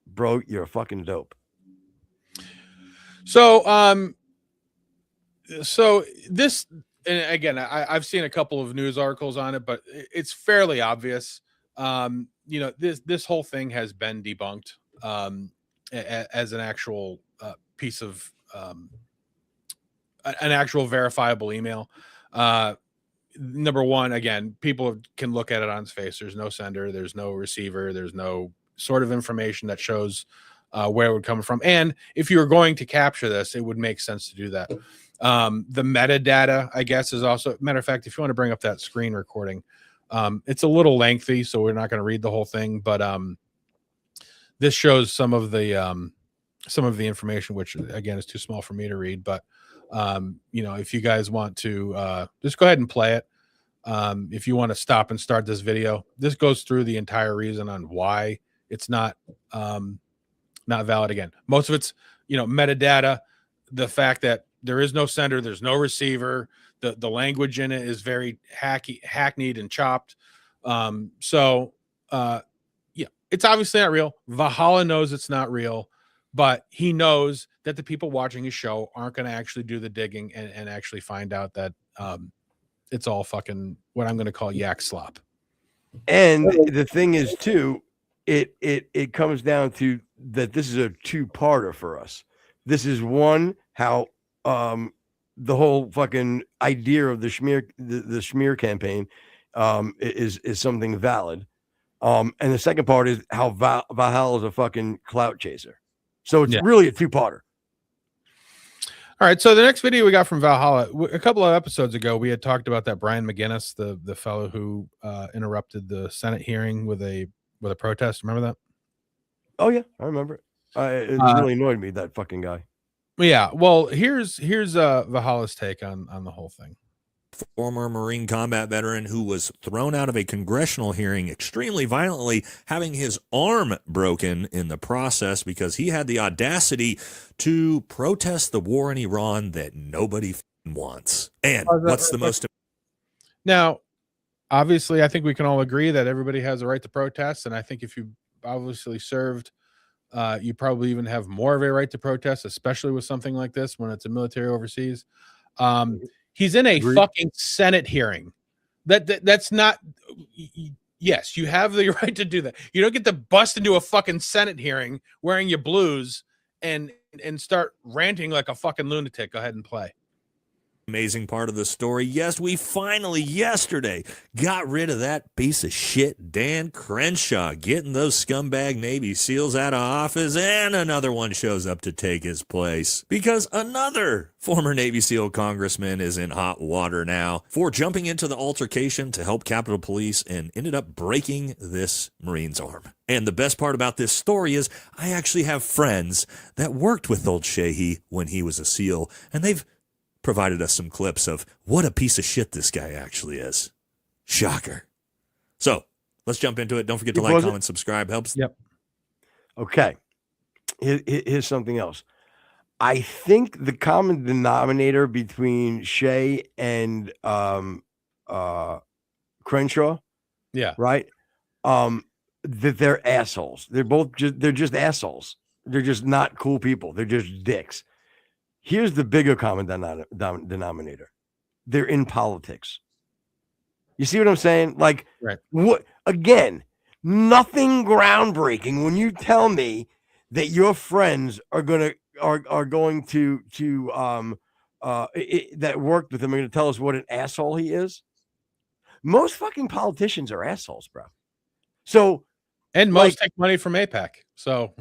bro, you're a fucking dope. So this, and again, I've seen a couple of news articles on it, but it's fairly obvious. This whole thing has been debunked as an actual piece of an actual verifiable email. Number one, again, people can look at it on its face. There's no sender, there's no receiver, there's no sort of information that shows where it would come from. And if you were going to capture this, it would make sense to do that. The metadata, I guess, is also, matter of fact, if you want to bring up that screen recording, it's a little lengthy, so we're not going to read the whole thing, but this shows some of the information, which again is too small for me to read. But if you guys want to just go ahead and play it. If you want to stop and start this video, this goes through the entire reason on why it's not valid. Again, most of it's metadata, the fact that there is no sender, there's no receiver, the language in it is very hackneyed and chopped. It's obviously not real. Valhalla knows it's not real, but he knows that the people watching his show aren't going to actually do the digging and actually find out that it's all fucking what I'm going to call yak slop. And the thing is too, it comes down to that this is a two-parter for us. This is one, how the whole fucking idea of the smear campaign is something valid. And the second part is how Valhalla is a fucking clout chaser. So it's really a two-parter. All right. So the next video we got from Valhalla, a couple of episodes ago, we had talked about that Brian McGinnis, the fellow who interrupted the Senate hearing with a protest. Remember that? Oh yeah, I remember it. It really annoyed me, that fucking guy. Yeah. Well, here's Valhalla's take on the whole thing. Former Marine combat veteran who was thrown out of a congressional hearing extremely violently, having his arm broken in the process because he had the audacity to protest the war in Iran that nobody wants. And what's the most... Now, obviously, I think we can all agree that everybody has a right to protest. And I think if you obviously served, you probably even have more of a right to protest, especially with something like this when it's a military overseas. He's in a fucking Senate hearing. That's not. Yes, you have the right to do that. You don't get to bust into a fucking Senate hearing wearing your blues and start ranting like a fucking lunatic. Go ahead and play. Amazing part of the story. Yes, we finally yesterday got rid of that piece of shit Dan Crenshaw, getting those scumbag Navy SEALs out of office, and another one shows up to take his place because another former Navy SEAL congressman is in hot water now for jumping into the altercation to help Capitol Police and ended up breaking this Marine's arm. And the best part about this story is I actually have friends that worked with old Sheehy when he was a SEAL, and they've provided us some clips of what a piece of shit this guy actually is. Shocker. So let's jump into it. Don't forget to like, comment, subscribe. Helps. Yep. Okay. Here's something else. I think the common denominator between Shea and Crenshaw, yeah, right, that they're assholes. They're just assholes. They're just not cool people. They're just dicks. Here's the bigger common denominator. They're in politics. You see what I'm saying? Like, Right. what? Again, nothing groundbreaking when you tell me that your friends are going to that worked with him are going to tell us what an asshole he is. Most fucking politicians are assholes, bro. So, And most take money from APAC. So,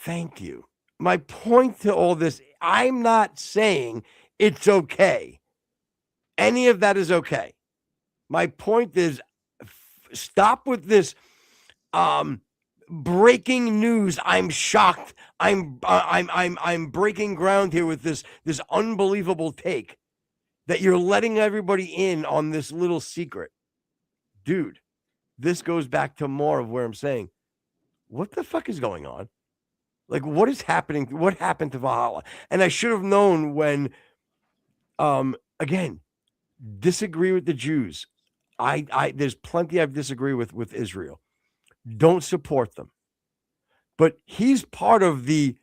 thank you. My point to all this, I'm not saying it's okay. Any of that is okay. My point is, stop with this breaking news. I'm shocked. I'm breaking ground here with this unbelievable take that you're letting everybody in on this little secret. Dude, this goes back to more of where I'm saying, what the fuck is going on? Like, what is happening? What happened to Valhalla? And I should have known when, again, disagree with the Jews. There's plenty I disagree with Israel. Don't support them. But he's part of the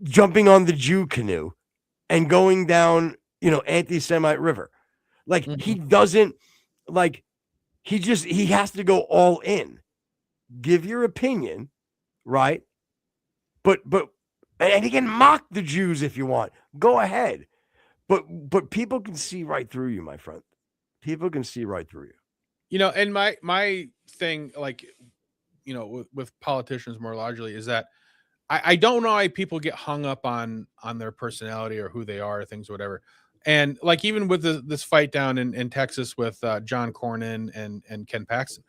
jumping on the Jew canoe and going down, anti-Semite river. Like, he doesn't, like, he has to go all in. Give your opinion, right? But and he can mock the Jews if you want. Go ahead. But people can see right through you, my friend. People can see right through you. And my thing, like, with politicians more largely, is that I don't know why people get hung up on their personality or who they are, or things, whatever. And like, even with this fight down in Texas with John Cornyn and Ken Paxton.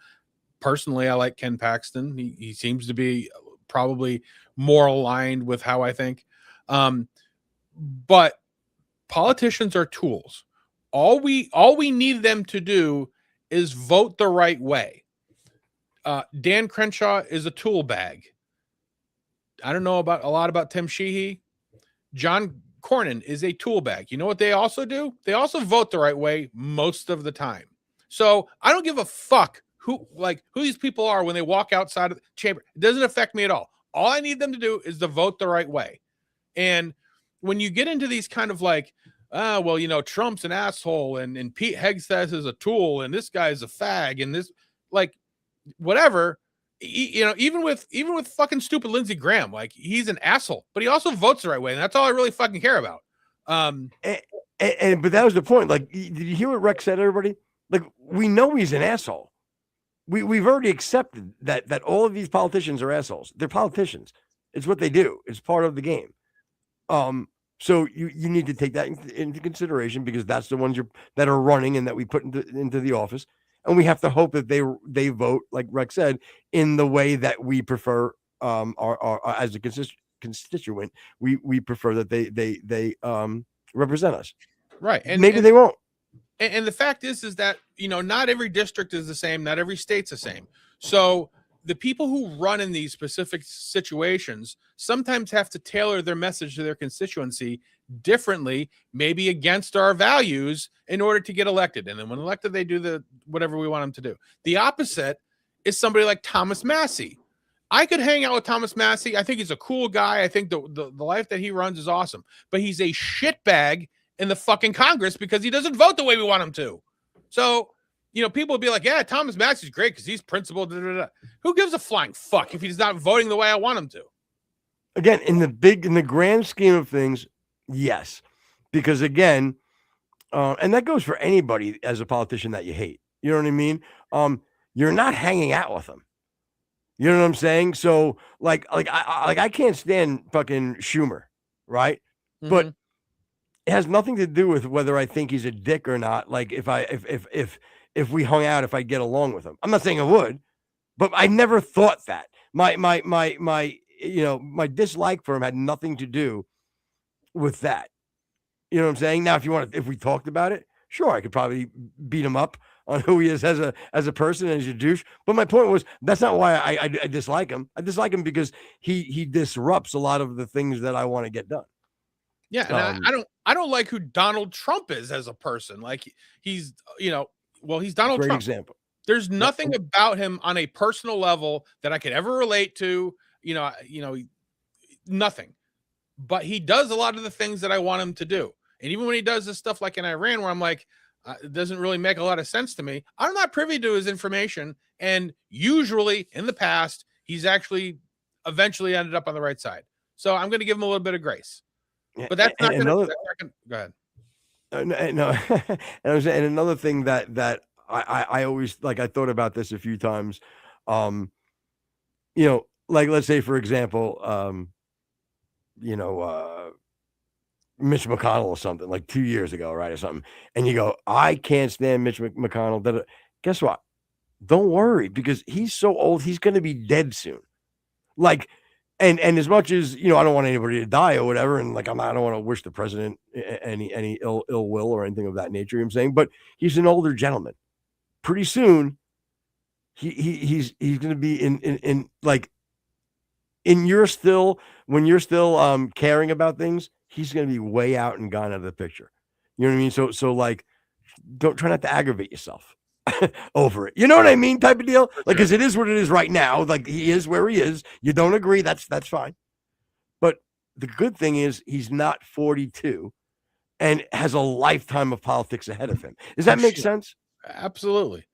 Personally, I like Ken Paxton. He seems to be probably more aligned with how I think. But politicians are tools. All we need them to do is vote the right way. Dan Crenshaw is a tool bag. I don't know a lot about Tim Sheehy. John Cornyn is a tool bag. You know what they also do? They also vote the right way most of the time. So I don't give a fuck who these people are when they walk outside of the chamber. It doesn't affect me at all. All I need them to do is to vote the right way. And when you get into these kind of like, Trump's an asshole and Pete Hegseth is a tool and this guy's a fag and this, like, whatever, even with fucking stupid Lindsey Graham, like, he's an asshole, but he also votes the right way. And that's all I really fucking care about. But that was the point. Like, did you hear what Rex said, everybody? Like, we know he's an asshole. We've already accepted that all of these politicians are assholes. They're politicians. It's what they do. It's part of the game. So you need to take that into consideration, because that's the ones that are running and that we put into the office. And we have to hope that they vote, like Rex said, in the way that we prefer. Our as a constituent, we prefer that they represent us. Right. And maybe they won't. And the fact is that, not every district is the same. Not every state's the same. So the people who run in these specific situations sometimes have to tailor their message to their constituency differently, maybe against our values, in order to get elected. And then when elected, they do whatever we want them to do. The opposite is somebody like Thomas Massey. I could hang out with Thomas Massey. I think he's a cool guy. I think the life that he runs is awesome. But he's a shitbag in the fucking Congress because he doesn't vote the way we want him to. So, people would be like, yeah, Thomas Massey's great because he's principled. Da, da, da. Who gives a flying fuck if he's not voting the way I want him to? Again, in the grand scheme of things, yes. Because again, and that goes for anybody as a politician that you hate. You know what I mean? You're not hanging out with them. You know what I'm saying? So I can't stand fucking Schumer, right? Mm-hmm. But it has nothing to do with whether I think he's a dick or not. Like, if we hung out, if I get along with him, I'm not saying I would, but I never thought that my dislike for him had nothing to do with that. You know what I'm saying? Now, if we talked about it, sure, I could probably beat him up on who he is as a person and as a douche. But my point was, that's not why I dislike him. I dislike him because he disrupts a lot of the things that I want to get done. Yeah, and I don't like who Donald Trump is as a person. Like, he's he's Donald Great Trump. Example. There's nothing about him on a personal level that I could ever relate to. Nothing. But he does a lot of the things that I want him to do. And even when he does this stuff like in Iran, where I'm like, it doesn't really make a lot of sense to me, I'm not privy to his information. And usually in the past, he's actually eventually ended up on the right side. So I'm going to give him a little bit of grace. But that's not going to go ahead. No, and another thing that I always like, I thought about this a few times. Like, let's say, for example, Mitch McConnell or something, like 2 years ago, right, or something, and you go, I can't stand Mitch McConnell. Guess what? Don't worry, because he's so old, he's going to be dead soon. Like, and as much as, I don't want anybody to die or whatever, and like I don't want to wish the president any ill will or anything of that nature, I'm saying, but he's an older gentleman. Pretty soon, he's going to be in like, when you're still caring about things, he's going to be way out and gone out of the picture. You know what I mean? So like, don't try not to aggravate yourself over it. You know what I mean? Type of deal. Like, because it is what it is right now. Like, he is where he is. You don't agree. That's fine. But the good thing is he's not 42 and has a lifetime of politics ahead of him. Does that make sense? Absolutely.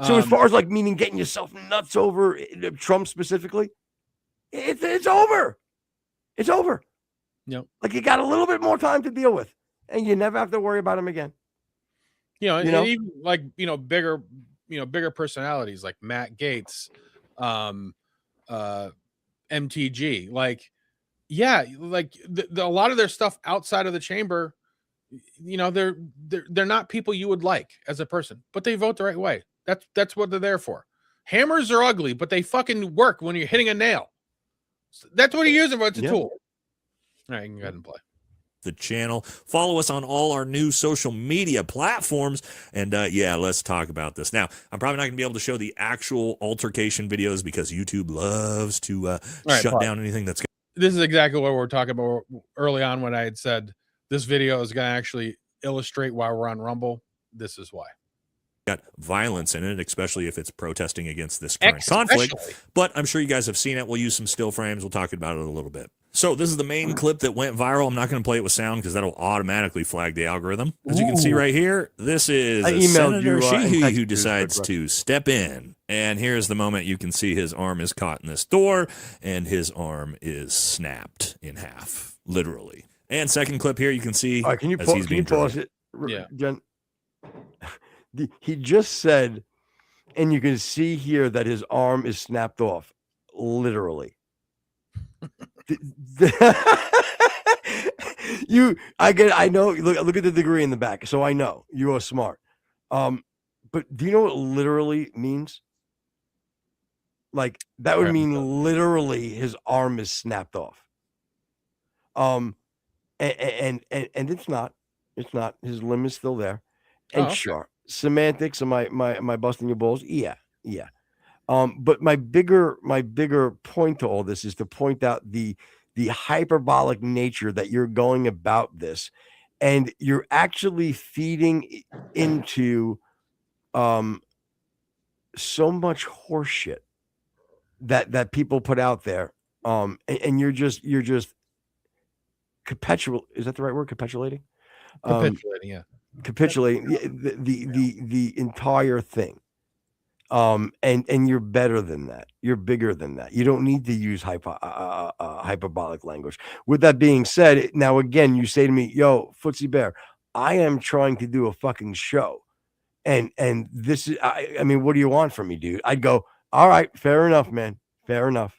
So as far as like meaning getting yourself nuts over Trump specifically, it's over. It's over. Yep. Like, you got a little bit more time to deal with, and you never have to worry about him again. And even like, bigger personalities like Matt Gaetz, MTG, like, yeah, like a lot of their stuff outside of the chamber, they're not people you would like as a person, but they vote the right way. That's what they're there for. Hammers are ugly, but they fucking work when you're hitting a nail. That's what you use them for. It's a tool. All right, you can go ahead and play the channel. Follow us on all our new social media platforms. And let's talk about this. Now, I'm probably not going to be able to show the actual altercation videos because YouTube loves to shut down anything that's. This is exactly what we're talking about early on when I had said this video is going to actually illustrate why we're on Rumble. This is why. Got violence in it, especially if it's protesting against this current conflict. But I'm sure you guys have seen it. We'll use some still frames. We'll talk about it a little bit. So this is the main clip that went viral. I'm not going to play it with sound because that'll automatically flag the algorithm. As you can see right here, this is Senator Sheehy who decides to step in. And here's the moment you can see his arm is caught in this door and his arm is snapped in half, literally. And second clip here, you can see can you pause it? Yeah. Jen? He just said, and you can see here that his arm is snapped off, literally. I know. Look at the degree in the back, so I know you are smart. But do you know what literally means? Like, that would mean literally his arm is snapped off. And it's not. His limb is still there. And sure, semantics. Am I busting your balls? Yeah. But my bigger point to all this is to point out the hyperbolic nature that you're going about this, and you're actually feeding into so much horseshit that people put out there, and you're just is that the right word? Capitulating, yeah. Capitulating the entire thing. And you're better than that. You're bigger than that. You don't need to use hyperbolic language. With that being said, now again, you say to me, yo, Footsie Bear, I am trying to do a fucking show. And this is, I mean, what do you want from me, dude? I'd go, all right, fair enough, man. Fair enough.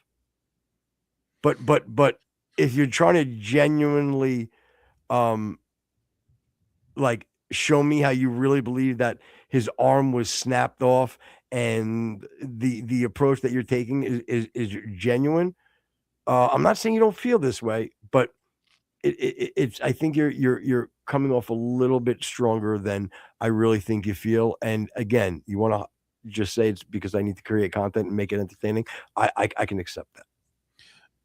But if you're trying to genuinely, like, show me how you really believe that his arm was snapped off and the approach that you're taking is genuine. I'm not saying you don't feel this way, but it's I think you're coming off a little bit stronger than I really think you feel. And again, you want to just say it's because I need to create content and make it entertaining. I can accept that.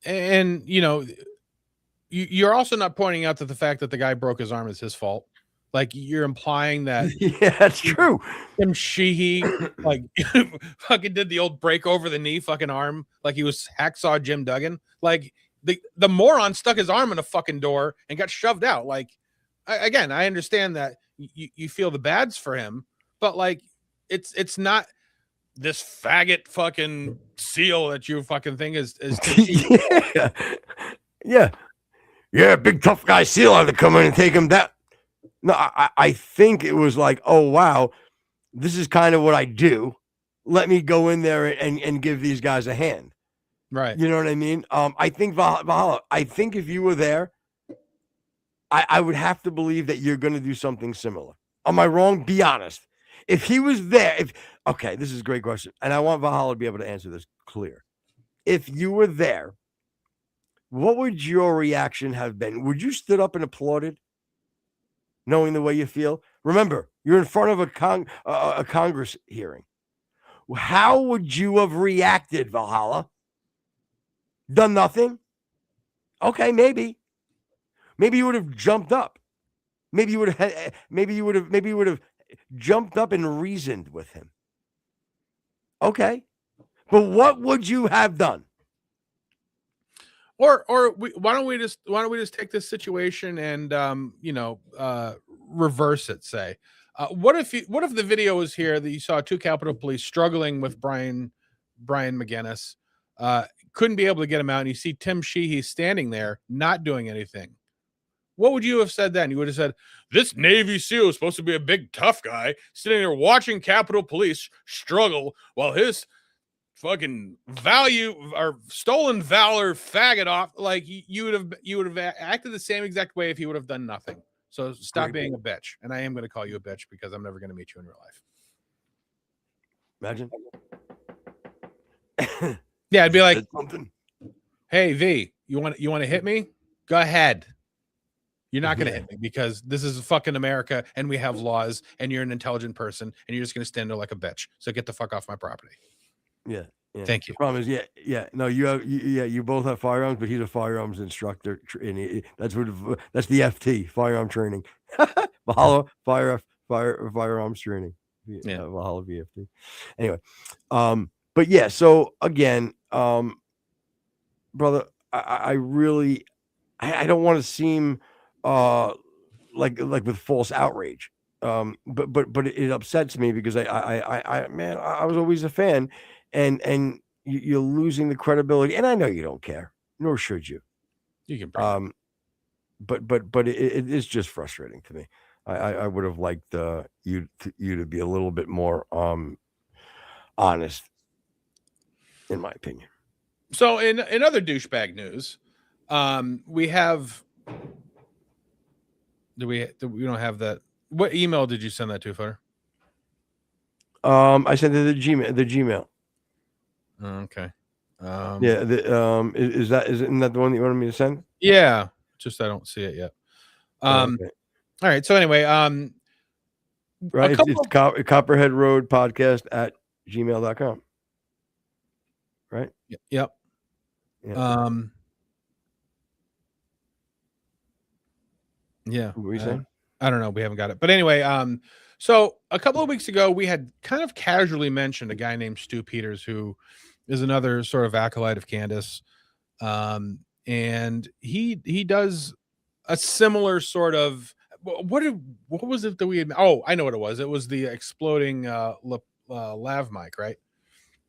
And you're also not pointing out that the fact that the guy broke his arm is his fault. Like you're implying that Yeah, that's true. Tim Sheehy like fucking did the old break over the knee fucking arm like he was hacksaw Jim Duggan. Like the moron stuck his arm in a fucking door and got shoved out. Like again, I understand that you feel the bads for him, but like it's not this faggot fucking seal that you fucking think is yeah, big tough guy seal had to come in and take him down. No, I think it was like, oh wow, this is kind of what I do. Let me go in there and give these guys a hand. right. You know what I mean? I think Valhalla, I think if you were there, I would have to believe that you're going to do something similar. Am I wrong? Be honest. If he was there, okay, this is a great question. And I want Valhalla to be able to answer this clear. If you were there, what would your reaction have been? Would you stood up and applauded, knowing the way you feel? Remember, you're in front of a Congress hearing. How would you have reacted, Valhalla? Done nothing? Okay, maybe. Maybe you would have jumped up. Maybe you would have jumped up and reasoned with him. Okay. But what would you have done? Or why don't we just take this situation and reverse it? Say, what if the video was here that you saw two Capitol Police struggling with Brian McGinnis, couldn't be able to get him out, and you see Tim Sheehy standing there not doing anything? What would you have said then? You would have said, this Navy SEAL is supposed to be a big tough guy sitting there watching Capitol Police struggle while his fucking value or stolen valor faggot off. Like you would have acted the same exact way if he would have done nothing. So stop being a bitch. And I am going to call you a bitch because I'm never going to meet you in real life. Imagine. Yeah, I'd be like, something. hey V, you want to hit me? Go ahead. You're not going to hit me because this is fucking America and we have laws and you're an intelligent person and you're just going to stand there like a bitch. So get the fuck off my property. Yeah. Thank you. The problem is, no, you both have firearms, but he's a firearms instructor, and that's the FT, firearm training. Valhalla firearms training. Yeah, Valhalla VFT. Anyway, but yeah, so again, brother, I really, I don't want to seem like with false outrage. But it upsets me because I was always a fan. And you're losing the credibility, and I know you don't care, nor should you. You can bring but it is just frustrating to me. I would have liked you to be a little bit more honest, in my opinion. So in other douchebag news, we have. We don't have that. What email did you send that to, Footer? I sent it to the Gmail. Okay. Yeah. Isn't that the one that you wanted me to send? Yeah. Just I don't see it yet. Okay. All right. So anyway, right. It's Copperhead Road Podcast at gmail.com. Right. Yep. Yeah. Yeah. What were you saying? I don't know. We haven't got it. But anyway, so a couple of weeks ago, we had kind of casually mentioned a guy named Stu Peters, who is another sort of acolyte of Candace. And he does a similar sort of, what was it that we had? Oh, I know what it was. It was the exploding lav mic, right?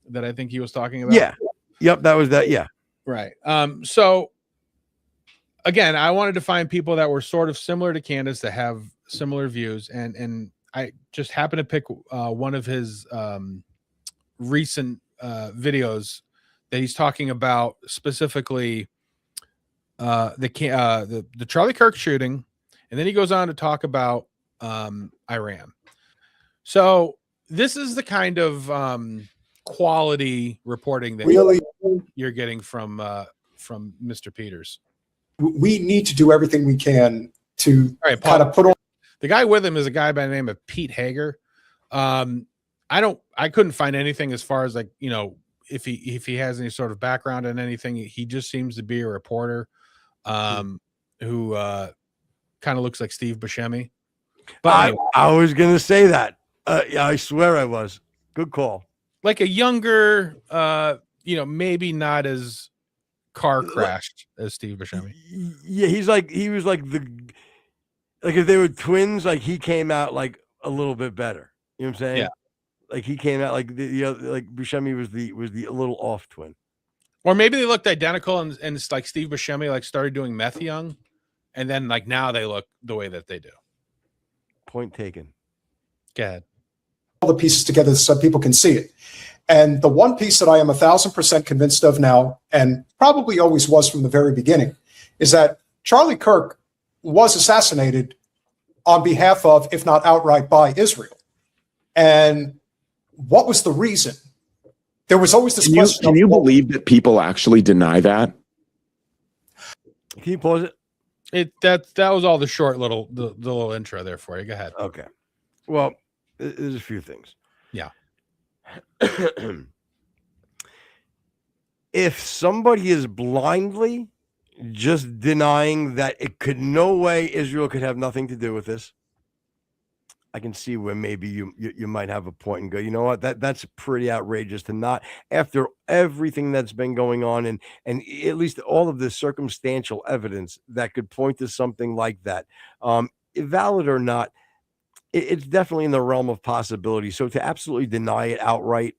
That I think he was talking about. Yeah. Yep. That was that. Yeah. Right. So again, I wanted to find people that were sort of similar to Candace that have similar views, and I just happened to pick one of his recent videos that he's talking about, specifically the Charlie Kirk shooting, and then he goes on to talk about Iran. So this is the kind of quality reporting that you're getting from Mr. Peters. We need to do everything we can to kind of put on. The guy with him is a guy by the name of Pete Hager. I couldn't find anything as far as like, if he has any sort of background in anything. He just seems to be a reporter who kind of looks like Steve Buscemi. But I, anyway, I was gonna say that. I swear I was. Good call. like a younger, maybe not as car crashed as Steve Buscemi. Yeah, he was like if they were twins, like he came out like a little bit better. You know what I'm saying? Yeah. Like he came out like the other, like Buscemi was the a little off twin. Or maybe they looked identical and it's like Steve Buscemi like started doing meth young, and then like now they look the way that they do. Point taken. Go ahead. All the pieces together so people can see it. And the one piece that I am 1,000% convinced of now, and probably always was from the very beginning, is that Charlie Kirk was assassinated on behalf of, if not outright by, Israel. And what was the reason? There was always this question. Can you believe that people actually deny that? Can you pause it? That was all the short little the little intro there for you. Go ahead. Okay. Well, there's a few things. Yeah. If somebody is blindly just denying that it could no way Israel could have nothing to do with this, I can see where maybe you might have a point and go, you know what, that's pretty outrageous to not, after everything that's been going on and at least all of the circumstantial evidence that could point to something like that, valid or not, it's definitely in the realm of possibility. So to absolutely deny it outright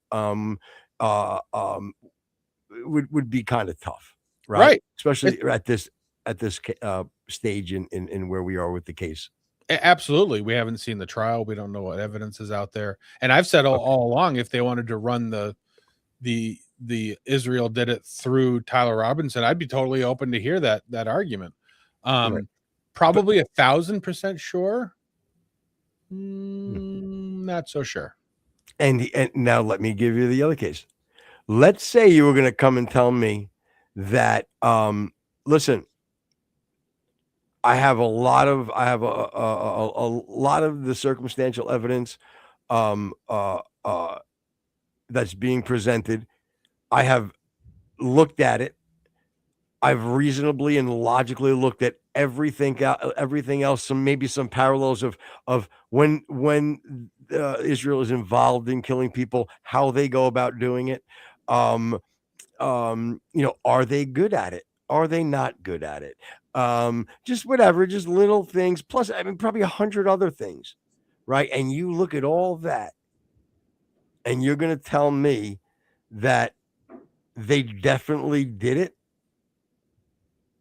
would be kind of tough, right? Especially at this stage in where we are with the case. Absolutely. We haven't seen the trial. We don't know what evidence is out there. And I've said all along, if they wanted to run the Israel did it through Tyler Robinson, I'd be totally open to hear that argument. Right. Probably 1,000% sure. Not so sure. And now let me give you the other case. Let's say you were going to come and tell me that, listen, I have a lot of the circumstantial evidence that's being presented. I have looked at it. I've reasonably and logically looked at everything else. Maybe some parallels of when Israel is involved in killing people, how they go about doing it. Are they good at it? Are they not good at it? Just whatever, just little things. Plus, I mean, probably 100 other things, right? And you look at all that, and you're going to tell me that they definitely did it.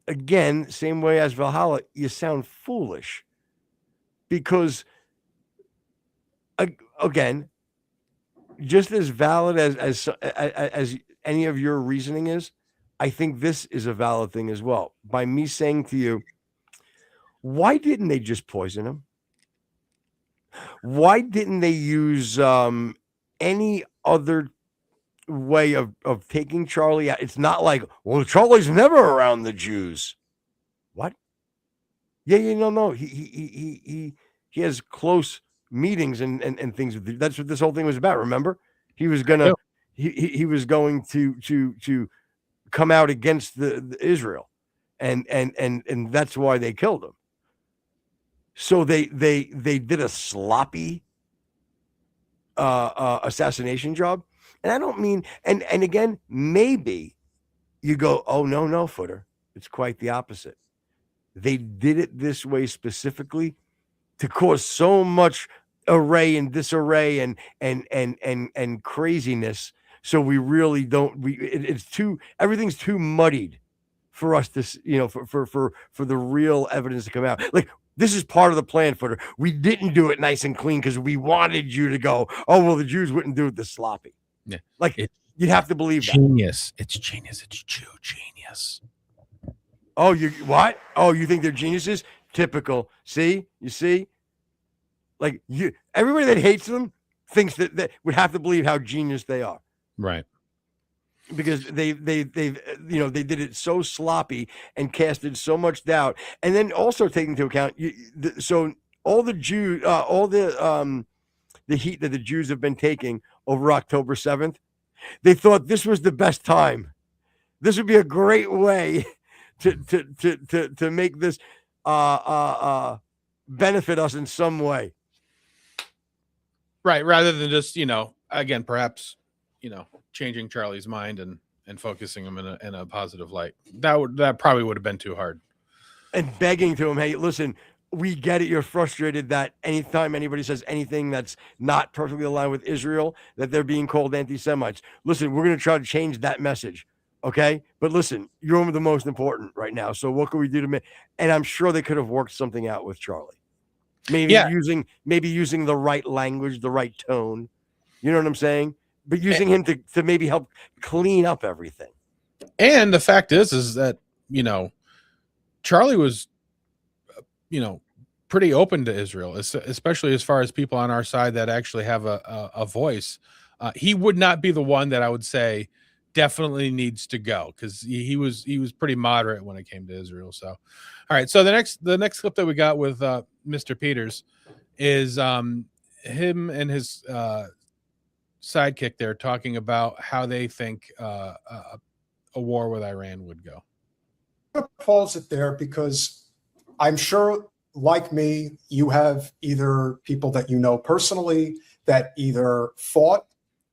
Again, same way as Valhalla, you sound foolish because, again, just as valid as any of your reasoning is, I think this is a valid thing as well. By me saying to you, why didn't they just poison him? Why didn't they use any other way of taking Charlie out? It's not like, well, Charlie's never around the Jews. What? Yeah, no. He has close meetings and things with the, that's what this whole thing was about. Remember, he was gonna he was going to come out against the Israel, and that's why they killed him. So they did a sloppy assassination job. And I don't mean, and again, maybe you go, oh, no, Footer. It's quite the opposite. They did it this way specifically to cause so much array and disarray and craziness. So we really don't, everything's too muddied for us to, for the real evidence to come out. Like, this is part of the plan, Footer. We didn't do it nice and clean because we wanted you to go, oh, well, the Jews wouldn't do it this sloppy. Yeah. Like, you'd have to believe genius. That. It's genius. It's Jew genius. Oh, what? Oh, you think they're geniuses? Typical. See? You see? Like, everybody that hates them thinks that would have to believe how genius they are. Right. Because they've they did it so sloppy and casted so much doubt. And then also taking into account, so all the Jews, all the heat that the Jews have been taking over October 7th, they thought this was the best time. This would be a great way to make this benefit us in some way. Right. Rather than just, again, perhaps, changing Charlie's mind and focusing him in a positive light. That probably would have been too hard. And begging to him, hey, listen, we get it. You're frustrated that anytime anybody says anything that's not perfectly aligned with Israel, that they're being called anti-Semites. Listen, we're going to try to change that message. Okay. But listen, you're the most important right now. So what can we do to make, and I'm sure they could have worked something out with Charlie. Maybe using the right language, the right tone. You know what I'm saying? But using him to maybe help clean up everything. And the fact is that, Charlie was, pretty open to Israel, especially as far as people on our side that actually have a voice. He would not be the one that I would say definitely needs to go, because he was pretty moderate when it came to Israel. So, all right. So the next clip that we got with Mr. Peters is him and his sidekick there talking about how they think a war with Iran would go. I'm going to pause it there because I'm sure, like me, you have either people that you know personally that either fought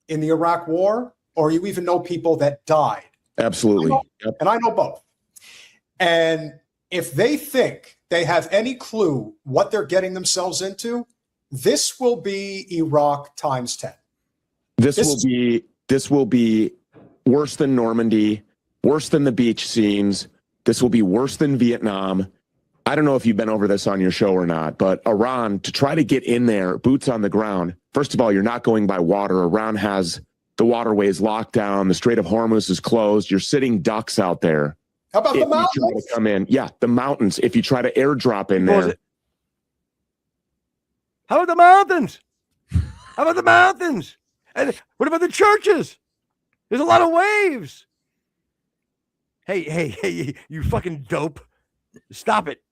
in the Iraq War, or you even know people that died. Absolutely. And I know both. And if they think they have any clue what they're getting themselves into, this will be Iraq times 10. This will be worse than Normandy, worse than the beach scenes. This will be worse than Vietnam. I don't know if you've been over this on your show or not, but Iran, to try to get in there, boots on the ground, first of all, you're not going by water. Iran has the waterways locked down. The Strait of Hormuz is closed. You're sitting ducks out there. How about the mountains? Come in. Yeah, the mountains. If you try to airdrop in there. How about the mountains? How about the mountains? And what about the churches? There's a lot of waves. Hey, you fucking dope. Stop it.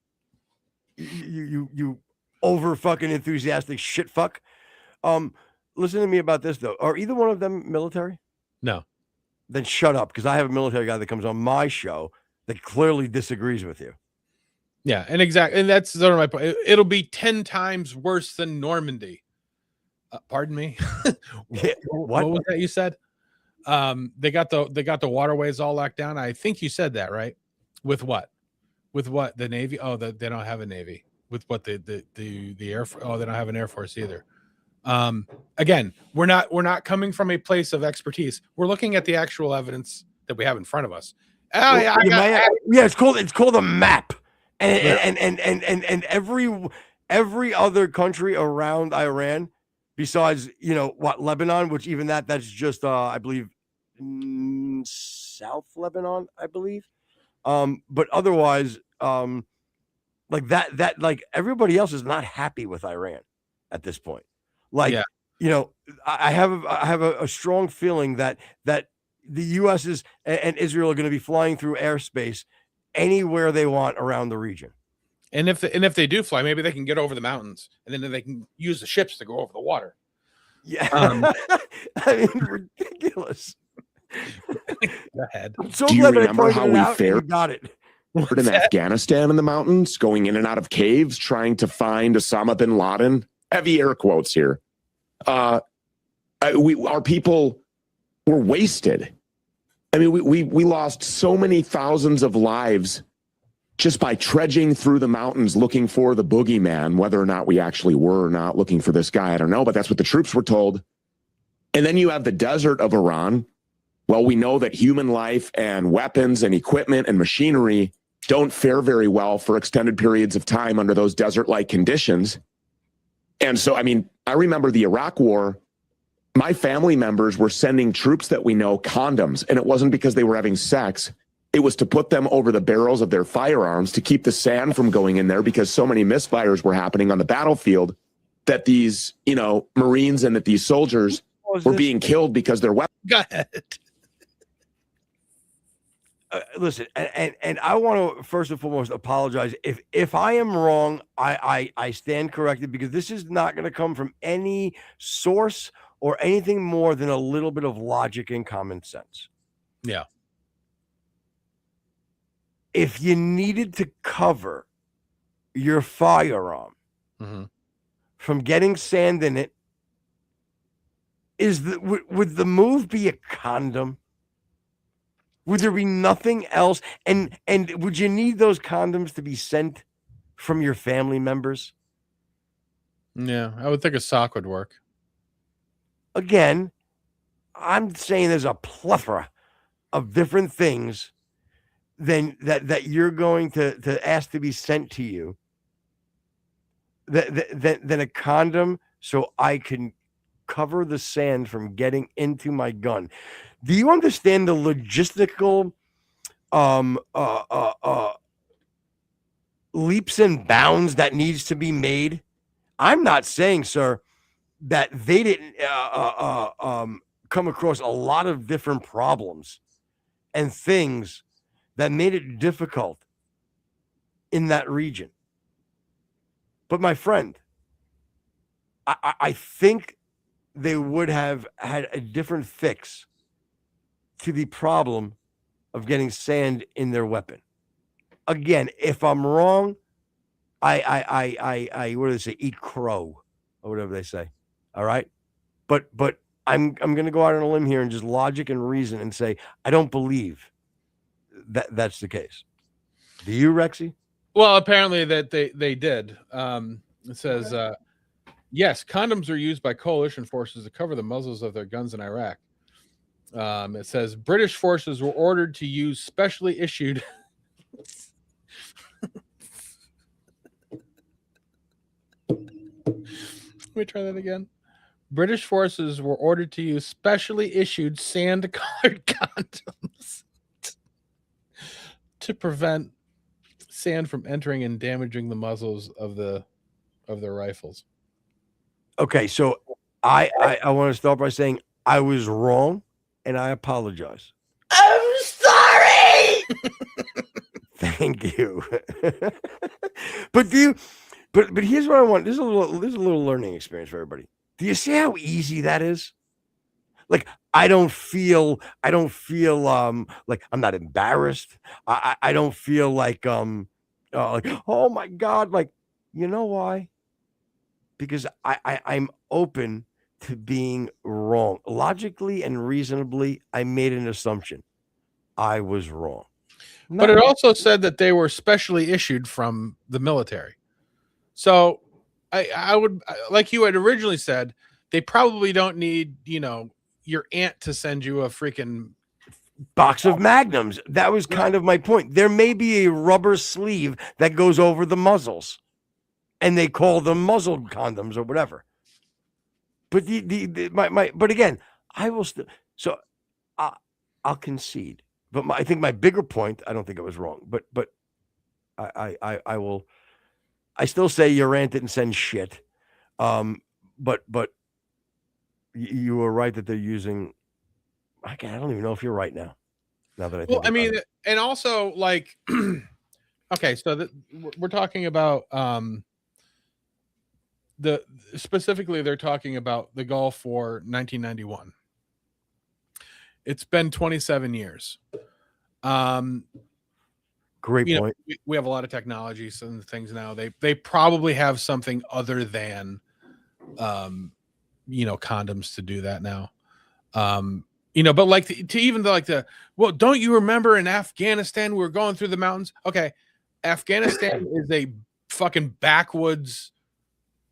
You over fucking enthusiastic shit fuck. Listen to me about this though. Are either one of them military? No. Then shut up, because I have a military guy that comes on my show that clearly disagrees with you. Yeah, and that's sort of my point. It'll be 10 times worse than Normandy. Pardon me. What was that you said? They got the waterways all locked down. I think you said that, right? With what? With what? The Navy? Oh, they don't have a Navy. With what? The Air Force? Oh, they don't have an Air Force either. Again, we're not coming from a place of expertise. We're looking at the actual evidence that we have in front of us. It's called a map. And every other country around Iran, besides Lebanon, which even that's just I believe South Lebanon, I believe. But otherwise, like that like everybody else is not happy with Iran at this point. Like, I have a strong feeling that the U.S. and Israel are going to be flying through airspace anywhere they want around the region. And if they do fly, maybe they can get over the mountains, and then they can use the ships to go over the water. Yeah, I mean, ridiculous. Go ahead. I'm so do you glad remember I how we fared? You got it. In Afghanistan in the mountains, going in and out of caves, trying to find Osama bin Laden. Heavy air quotes here. Our people were wasted. I mean, we lost so many thousands of lives just by trudging through the mountains looking for the boogeyman. Whether or not we actually were or not looking for this guy, I don't know, but that's what the troops were told. And then you have the desert of Iran. Well, we know that human life and weapons and equipment and machinery don't fare very well for extended periods of time under those desert-like conditions. And so, I mean, I remember the Iraq War. My family members were sending troops that we know condoms, and it wasn't because they were having sex. It was to put them over the barrels of their firearms to keep the sand from going in there, because so many misfires were happening on the battlefield that these, Marines and that these soldiers were being killed because their weapons. Go ahead. Listen, and I want to first and foremost apologize if I am wrong. I stand corrected, because this is not going to come from any source or anything more than a little bit of logic and common sense. Yeah. If you needed to cover your firearm from getting sand in it, would the move be a condom? Would there be nothing else? And would you need those condoms to be sent from your family members? Yeah, I would think a sock would work. Again, I'm saying there's a plethora of different things than that you're going to ask to be sent to you than a condom, so I can cover the sand from getting into my gun. Do you understand the logistical leaps and bounds that needs to be made? I'm not saying, sir, that they didn't come across a lot of different problems and things that made it difficult in that region. But my friend, I think they would have had a different fix to the problem of getting sand in their weapon. Again, if I'm wrong, I what do they say? Eat crow or whatever they say. All right, but I'm going to go out on a limb here and just logic and reason and say I don't believe that that's the case. Do you, Rexy? Well, apparently that they did. It says, yes, condoms are used by coalition forces to cover the muzzles of their guns in Iraq. It says British forces were ordered to use specially issued. Let me try that again. British forces were ordered to use specially issued sand-colored condoms to prevent sand from entering and damaging the muzzles of their rifles. Okay, so I want to start by saying I was wrong and I apologize. I'm sorry. Thank you. But here's what I want. This is a little learning experience for everybody. Do you see how easy that is? Like I don't feel like I'm not embarrassed. I don't feel like oh my God, like you know why? Because I'm open to being wrong. Logically and reasonably, I made an assumption. I was wrong. But it also said that they were specially issued from the military. So I would, like you had originally said, they probably don't need, your aunt to send you a freaking box of Magnums. That was kind of my point. There may be a rubber sleeve that goes over the muzzles, and they call them muzzle condoms or whatever. But but again, I will still. So I'll concede. But I think my bigger point, I don't think I was wrong. But I will. I still say your aunt didn't send shit. But you were right that they're using. I don't even know if you're right now. Now that I think. Well, I mean, and also like, okay, so we're talking about specifically they're talking about the Gulf War 1991. It's been 27 years. Great point. We have a lot of technologies and things now. They probably have something other than condoms to do that now. But like well, don't you remember in Afghanistan we were going through the mountains? Okay, Afghanistan is a fucking backwoods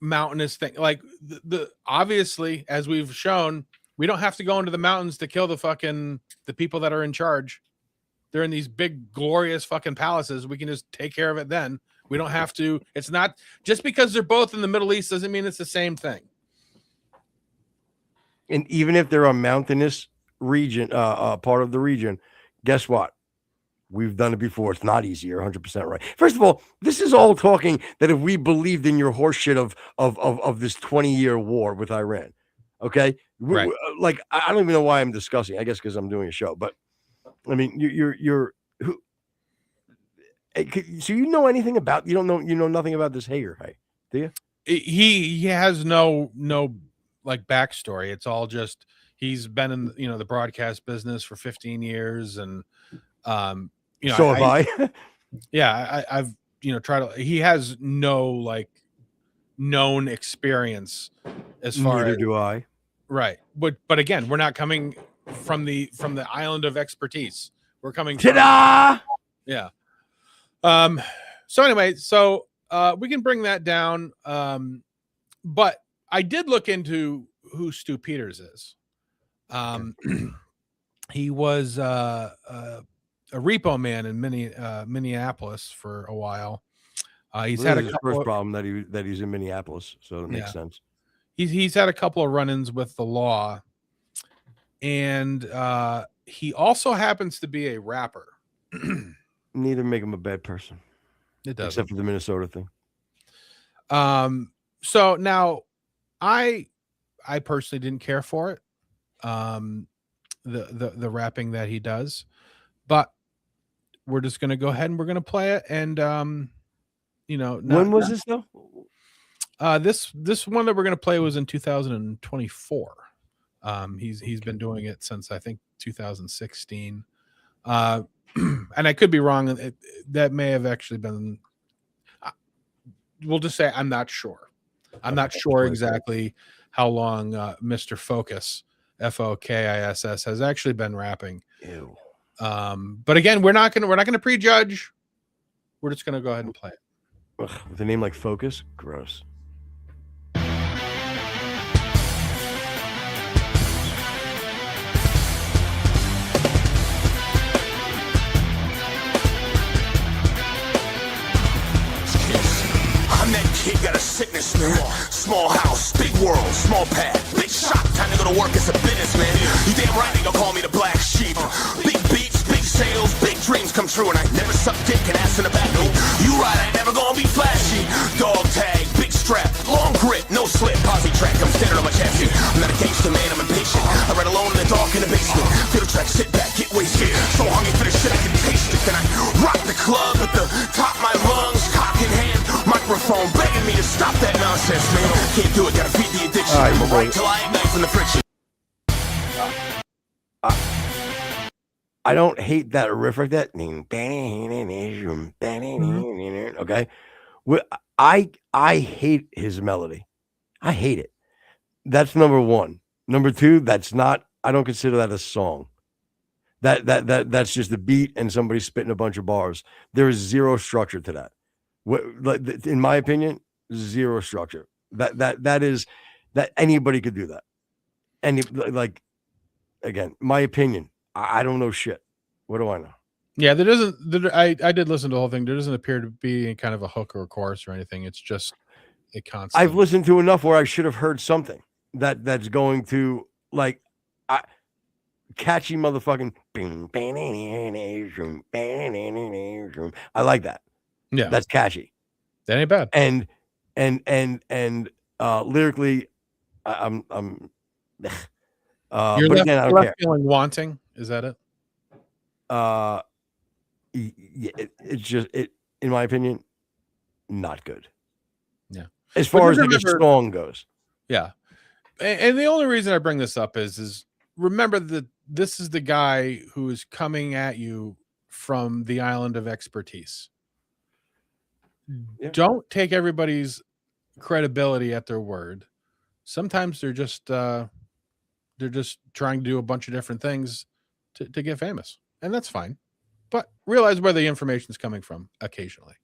mountainous thing. Like the obviously, as we've shown, we don't have to go into the mountains to kill the people that are in charge. They're in these big glorious fucking palaces. We can just take care of it then. We don't have to. It's not just because they're both in the Middle East doesn't mean it's the same thing. And even if they're a mountainous region, part of the region, guess what? We've done it before. It's not easy. You're 100% right. First of all, this is all talking that if we believed in your horseshit of this 20-year war with Iran, okay? Right. Like I don't even know why I'm discussing. I guess because I'm doing a show. But I mean, you're who? So you know anything about? You know nothing about this Hager, hey? Do you? He has no like backstory. It's all just he's been in the broadcast business for 15 years and so have I. Yeah, I've tried to. He has no known experience as far Neither as do I. right. But again, we're not coming from the island of expertise. We're coming Ta-da! yeah. So anyway, we can bring that down. But I did look into who Stu Peters is. He was a repo man in Minneapolis for a while. He's had a his couple first of, problem that he's in Minneapolis, so that makes sense. he's had a couple of run-ins with the law, and he also happens to be a rapper. Neither make him a bad person. It does, except for the Minnesota thing. So now, I personally didn't care for it. The rapping that he does, but we're just gonna go ahead and we're gonna play it. And when was this though? This one that we're gonna play was in 2024. He's been doing it since I think 2016. And I could be wrong. That may have actually been. We'll just say I'm not sure. I'm not sure exactly how long Mr. Focus, Fokiss, has actually been rapping. Ew. But again, we're not gonna prejudge. We're just gonna go ahead and play it. Ugh, with a name like Focus, gross. I'm that kid, got a sickness, man. Small house, big world, small pad, big shop. Time to go to work as a businessman. You damn right they gon' call me the black sheep. Big beats, big sales, big dreams come true, and I never suck dick and ass in the back. No, you right, I ain't never gonna be flashy. Dog tag, big strap, long grip, no slip, posse track. I'm standing on my chassis. I'm not a gangster, man, I'm impatient. I ride alone in the dark in the basement. Feel the track, sit back, get wasted. So hungry for the shit I can taste it. Then I rock the club at the top of my lungs, cock in hand, microphone begging me to stop that nonsense, man. Can't do it, gotta feed the addiction. I'm right till I ignite from the friction. I don't hate that riff like that. Okay, I hate his melody. I hate it. That's number one. Number two, that's not. I don't consider that a song. That's just a beat and somebody spitting a bunch of bars. There is zero structure to that. In my opinion, zero structure. That is that anybody could do that. And again, my opinion. I don't know shit. What do I know? Yeah, I did listen to the whole thing. There doesn't appear to be kind of a hook or a chorus or anything. It's just a constant. I've listened to enough where I should have heard something that's going to catchy motherfucking. I like that. Yeah, that's catchy. That ain't bad. And lyrically, I'm. You're but again, I don't care. Feeling wanting. Is that it? It's just in my opinion, not good. Yeah, as far as like a song goes. Yeah, and the only reason I bring this up is remember that this is the guy who is coming at you from the island of expertise. Yeah. Don't take everybody's credibility at their word. Sometimes they're just trying to do a bunch of different things to get famous, and that's fine. But realize where the information is coming from occasionally.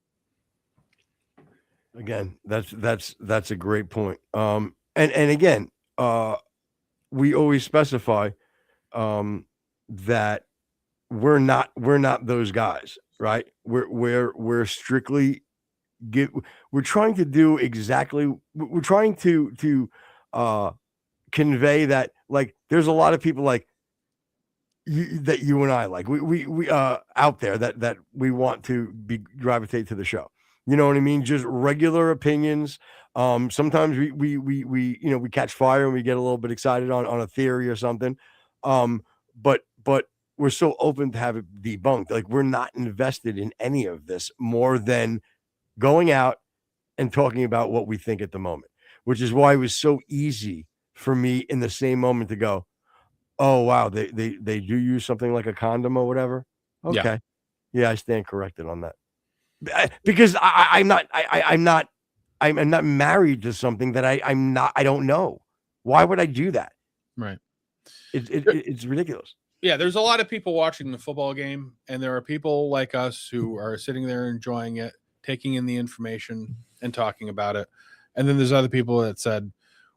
Again, that's a great point. And again, we always specify that we're not those guys, right? We're strictly we're trying to do exactly. We're trying to convey that like there's a lot of people like that you and I like we out there that we want to gravitate to the show. You know what I mean? Just regular opinions. Sometimes we catch fire and we get a little bit excited on a theory or something. But we're so open to have it debunked. Like we're not invested in any of this more than going out and talking about what we think at the moment, which is why it was so easy for me in the same moment to go, oh wow, they do use something like a condom or whatever. Okay. Yeah, I stand corrected on that. Because I'm not I'm not married to something that I don't know. Why would I do that? Right. It's ridiculous. Yeah, there's a lot of people watching the football game, and there are people like us who are sitting there enjoying it, taking in the information and talking about it. And then there's other people that said,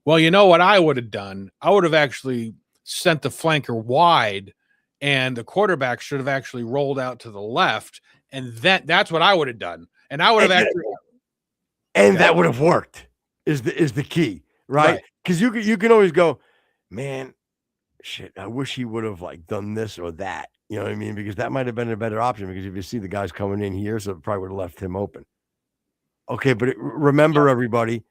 well, you know what I would have done? I would have actually sent the flanker wide, and the quarterback should have actually rolled out to the left, and that's what I would have done. And I would have that would have worked is the key, right? Because you can always go, man, shit, I wish he would have like done this or that. You know what I mean? Because that might have been a better option, because if you see the guys coming in here, so it probably would have left him open. Okay, but remember, everybody,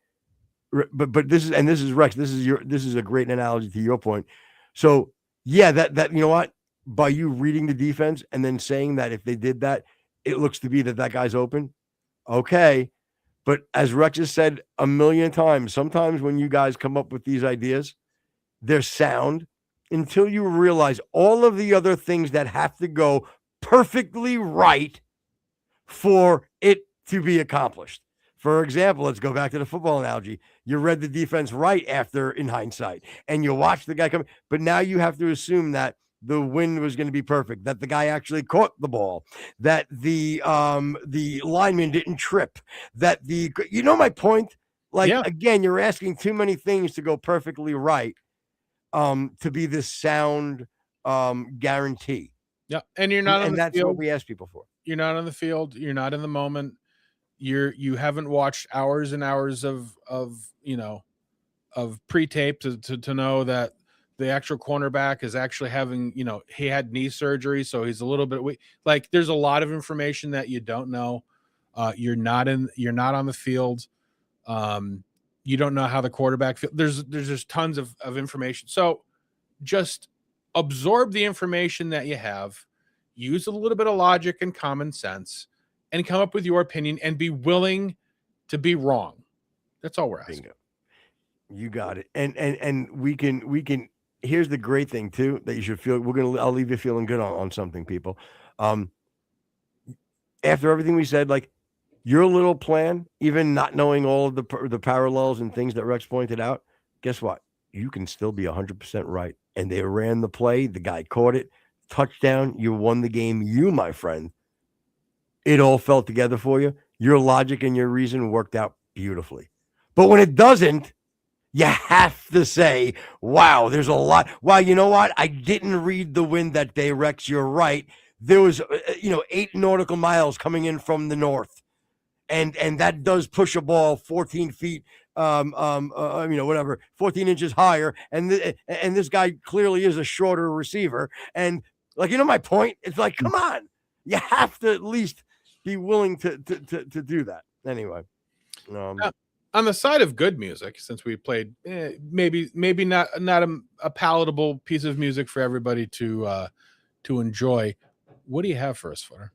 but this is Rex. This is a great analogy to your point. So yeah, that you know what? By you reading the defense and then saying that if they did that, it looks to be that guy's open. Okay. But as Rex has said a million times, sometimes when you guys come up with these ideas, they're sound until you realize all of the other things that have to go perfectly right for it to be accomplished. For example, let's go back to the football analogy. You read the defense right after, in hindsight, and you watch the guy come, but now you have to assume that the wind was going to be perfect, that the guy actually caught the ball, that the lineman didn't trip, that you know my point? Like, again, you're asking too many things to go perfectly right to be this sound guarantee. Yeah, and you're not on the that's field. What we ask people for. You're not on the field. You're not in the moment. You haven't watched hours and hours of pre-tape to know that the actual cornerback is actually having, he had knee surgery, so he's a little bit weak. Like, there's a lot of information that you don't know. You're not on the field. You don't know how the quarterback feels. There's just tons of information. So just absorb the information that you have, use a little bit of logic and common sense, and come up with your opinion and be willing to be wrong. That's all we're asking. Bingo. You got it. And we can, here's the great thing too, that you should feel, I'll leave you feeling good on something, people. After everything we said, like your little plan, even not knowing all of the parallels and things that Rex pointed out, guess what? You can still be 100% right. And they ran the play. The guy caught it. Touchdown. You won the game. You, my friend. It all fell together for you. Your logic and your reason worked out beautifully. But when it doesn't, you have to say, wow, there's a lot. Wow, you know what? I didn't read the wind that day, Rex. You're right. There was, 8 nautical miles coming in from the north. And that does push a ball 14 feet, 14 inches higher. And this guy clearly is a shorter receiver. And my point? It's like, come on. You have to at least be willing to do that. Anyway. On the side of good music, since we played maybe not a palatable piece of music for everybody to enjoy, what do you have for us, Footer?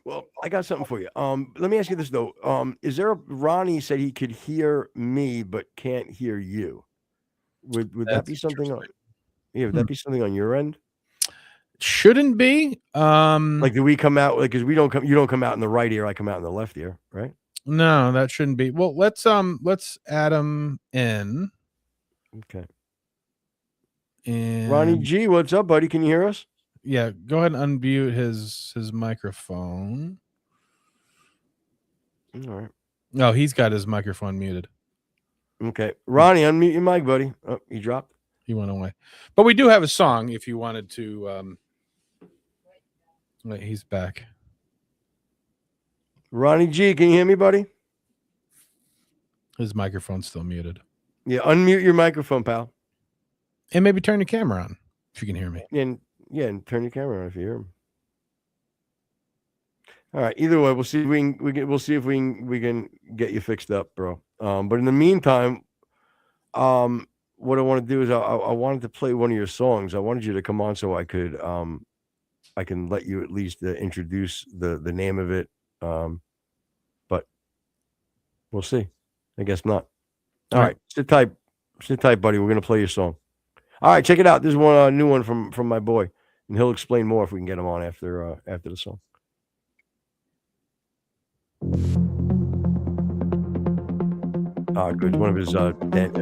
Well, I got something for you. Let me ask you this though. Is there Ronnie said he could hear me but can't hear you? Would that be something on? Yeah, would that be something on your end? Shouldn't be. Like, do we come out? Like, because you don't come out in the right ear. I come out in the left ear, right? No, that shouldn't be. Well, let's add him in. Okay. And Ronnie G, what's up, buddy? Can you hear us? Yeah, go ahead and unmute his microphone. All right. No, he's got his microphone muted. Okay. Ronnie, unmute your mic, buddy. Oh, he dropped. He went away. But we do have a song if you wanted to. Wait, he's back. Ronnie G, can you hear me, buddy? His microphone's still muted. Yeah, unmute your microphone, pal. And maybe turn your camera on if you can hear me. And turn your camera on if you hear him. All right. Either way, we'll see if we can get you fixed up, bro. But in the meantime, what I want to do is I wanted to play one of your songs. I wanted you to come on so I could I can let you at least introduce the name of it. But we'll see. I guess not. All right. Sit tight, buddy. We're gonna play your song. All right, check it out. This is one new one from my boy, and he'll explain more if we can get him on after the song. Good. One of his dance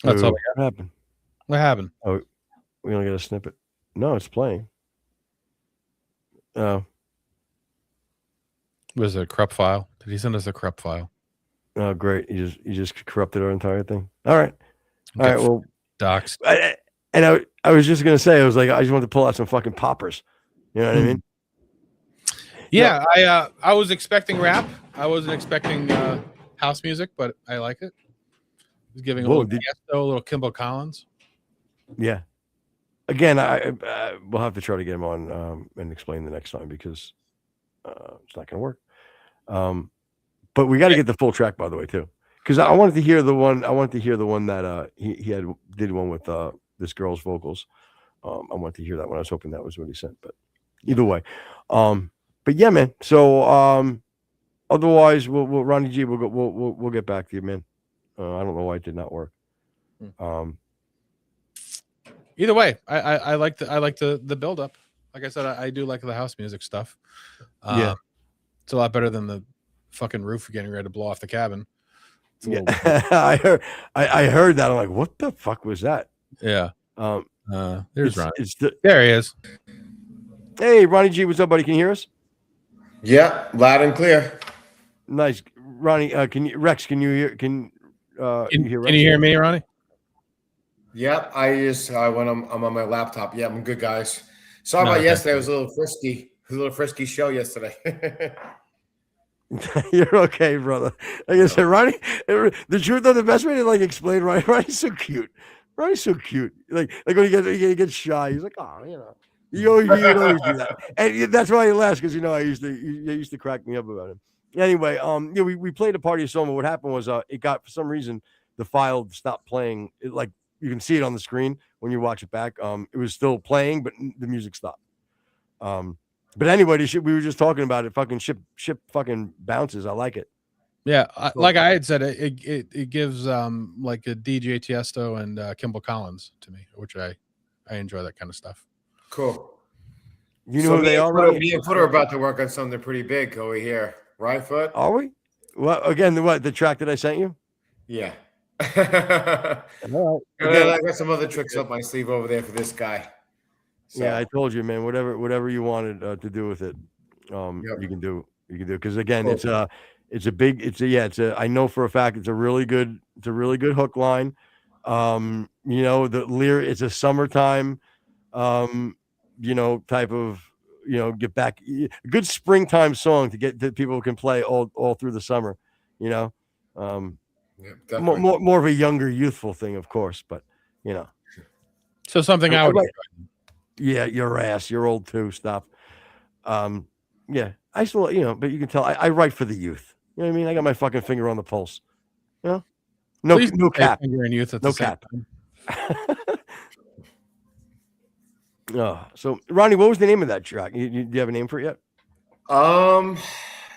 That's all we What happened? What happened? Oh, we only got a snippet. No, it's playing. Oh. Was it a corrupt file? Did he send us a corrupt file? Oh, great. You just corrupted our entire thing. All right. All right. Well, doxed. I was just going to say, I was like, I just wanted to pull out some fucking poppers. You know what I mean? Yeah. I was expecting rap. I wasn't expecting house music, but I like it. He's giving a little Tiesto, a little Kimbo Collins. Yeah. Again, we'll have to try to get him on and explain the next time because it's not going to work. But we got to get the full track, by the way, too, because I wanted to hear the one. I wanted to hear the one that he did one with this girl's vocals. I wanted to hear that one. I was hoping that was what he sent, but either way. But yeah, man. So otherwise, we'll Ronnie G. We'll get back to you, man. I don't know why it did not work. Either way, I like the build up. Like I said, I do like the house music stuff. Yeah, it's a lot better than the fucking roof getting ready to blow off the cabin. Yeah, I heard that. I'm like, what the fuck was that? Yeah. There's Ronnie. There he is. Hey, Ronnie G, what's up, buddy? Can you hear us? Yeah, loud and clear. Nice, Ronnie. Can you, Rex? Can you hear? Can you hear? Rex? Can you hear me, Ronnie? Yep, when I'm on my laptop. Yeah, I'm good, guys. Sorry about yesterday. It was a little frisky. It was a little frisky show yesterday. You're okay, brother. Like I said, Ronnie. The truth, though, the best way to like explain Ronnie. Ronnie's so cute. Ronnie's so cute. Like when he gets shy, he's like, oh, you know. You always do that, and that's why he laughs because I used to crack me up about him. Anyway, we played a party song. But what happened was, it got for some reason the file stopped playing. It, like you can see it on the screen when you watch it back. It was still playing, but the music stopped. But anyway, we were just talking about it. Fucking ship fucking bounces. I like it. Yeah, like I had said, it gives like a DJ Tiesto and Kimbo Collins to me, which I enjoy that kind of stuff. Cool. You know who they are? Me and Foot are about to work on something pretty big over here, right, Foot? Are we? Well, again, the track that I sent you? Yeah. All right. I got some other tricks up my sleeve over there for this guy. So. Yeah, I told you, man. Whatever you wanted to do with it, you can do. You can do because again, cool. I know for a fact it's a really good hook line. The lyric. It's a summertime. Type of, get back a good springtime song to get that people can play all through the summer, more of a younger, youthful thing, of course, but so something I would yeah, your ass, you're old too. Stop. Yeah, I still, but you can tell I write for the youth. You know what I mean? I got my fucking finger on the pulse. No cap. Finger in youth at no the same cap. Time. So Ronnie, what was the name of that track? Do you have a name for it yet?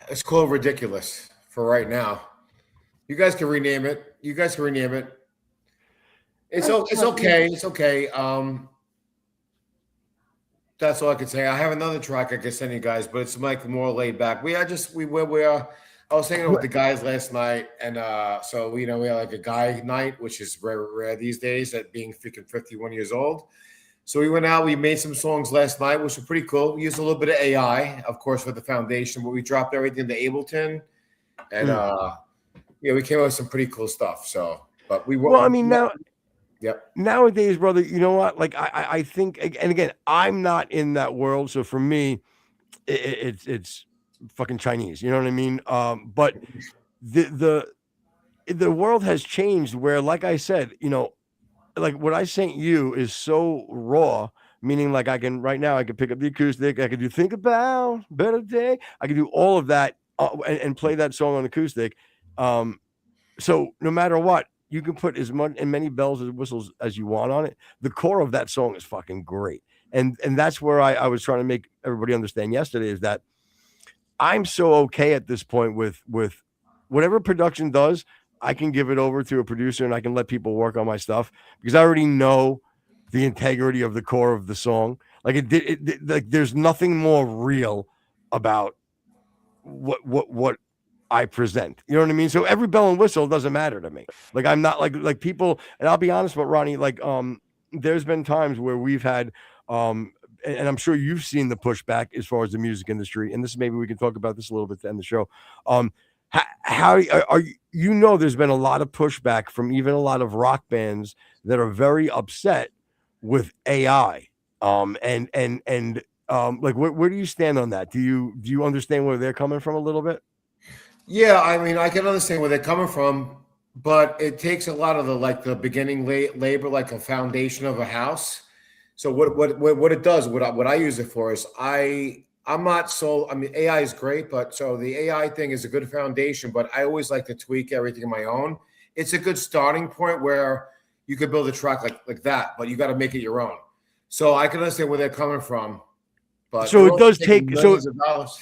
It's called Ridiculous for right now. You guys can rename it. It's okay. It's okay. That's all I can say. I have another track I can send you guys, but it's like more laid back. I was hanging out with the guys last night, and so we had like a guy night, which is rare these days, at being freaking 51 years old. So we went out, we made some songs last night, which were pretty cool. We used a little bit of AI, of course, for the foundation, but we dropped everything to Ableton. And we came up with some pretty cool stuff. So But we Well, I mean, Yep. nowadays, brother, you know what? Like, I think, and again, I'm not in that world, so for me, it's fucking Chinese. You know what I mean? But the world has changed where, like I said, like what I sent you is so raw, meaning like right now I can pick up the acoustic, I can do think about better day, I can do all of that and play that song on acoustic. So no matter what, you can put as many bells and whistles as you want on it. The core of that song is fucking great. And that's where I was trying to make everybody understand yesterday is that I'm so okay at this point with whatever production does. I can give it over to a producer and I can let people work on my stuff because I already know the integrity of the core of the song. Like like there's nothing more real about what I present. You know what I mean? So every bell and whistle doesn't matter to me. Like I'm not like people, and I'll be honest with Ronnie, like there's been times where we've had and I'm sure you've seen the pushback as far as the music industry, and this maybe we can talk about this a little bit to end the show. How are you know there's been a lot of pushback from even a lot of rock bands that are very upset with AI. Like where do you stand on that? Do you understand where they're coming from a little bit? Yeah, I mean, I can understand where they're coming from, but it takes a lot of the beginning labor, like a foundation of a house. So what it does, what I use it for is I'm not so. I mean, AI is great, but so the AI thing is a good foundation. But I always like to tweak everything on my own. It's a good starting point where you could build a track like that, but you got to make it your own. So I can understand where they're coming from. But so it does take millions of dollars.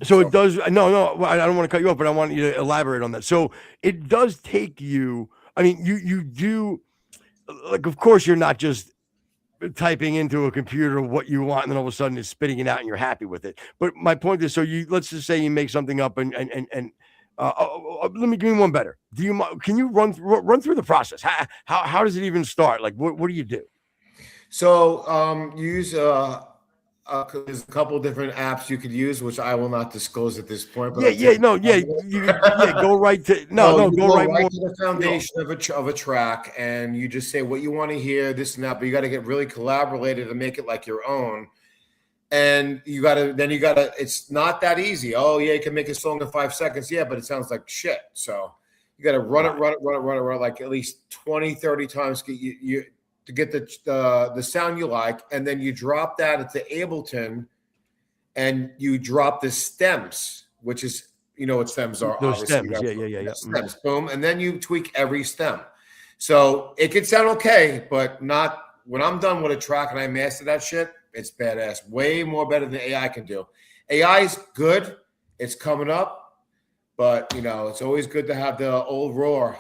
So it does. No, I don't want to cut you off, but I want you to elaborate on that. So it does take you. I mean, you do. Like, of course, you're not just typing into a computer what you want and then all of a sudden it's spitting it out and you're happy with it. But my point is, so let's just say you make something up and let me give me one better. Can you run through the process? How does it even start? Like what do you do? So use there's a couple different apps you could use, which I will not disclose at this point. But go right to go right to the foundation of a track, and you just say what you want to hear, this and that. But you got to get really collaborated and make it like your own. And you got to. It's not that easy. Oh yeah, you can make a song in 5 seconds. Yeah, but it sounds like shit. So you got to run it like at least 20, 30 times. To get the sound you like, and then you drop that at the Ableton, and you drop the stems, which is what stems are. Those stems, yeah. Stems, boom, and then you tweak every stem, so it could sound okay, but not when I'm done with a track and I master that shit. It's badass, way more better than AI can do. AI is good, it's coming up, but it's always good to have the old raw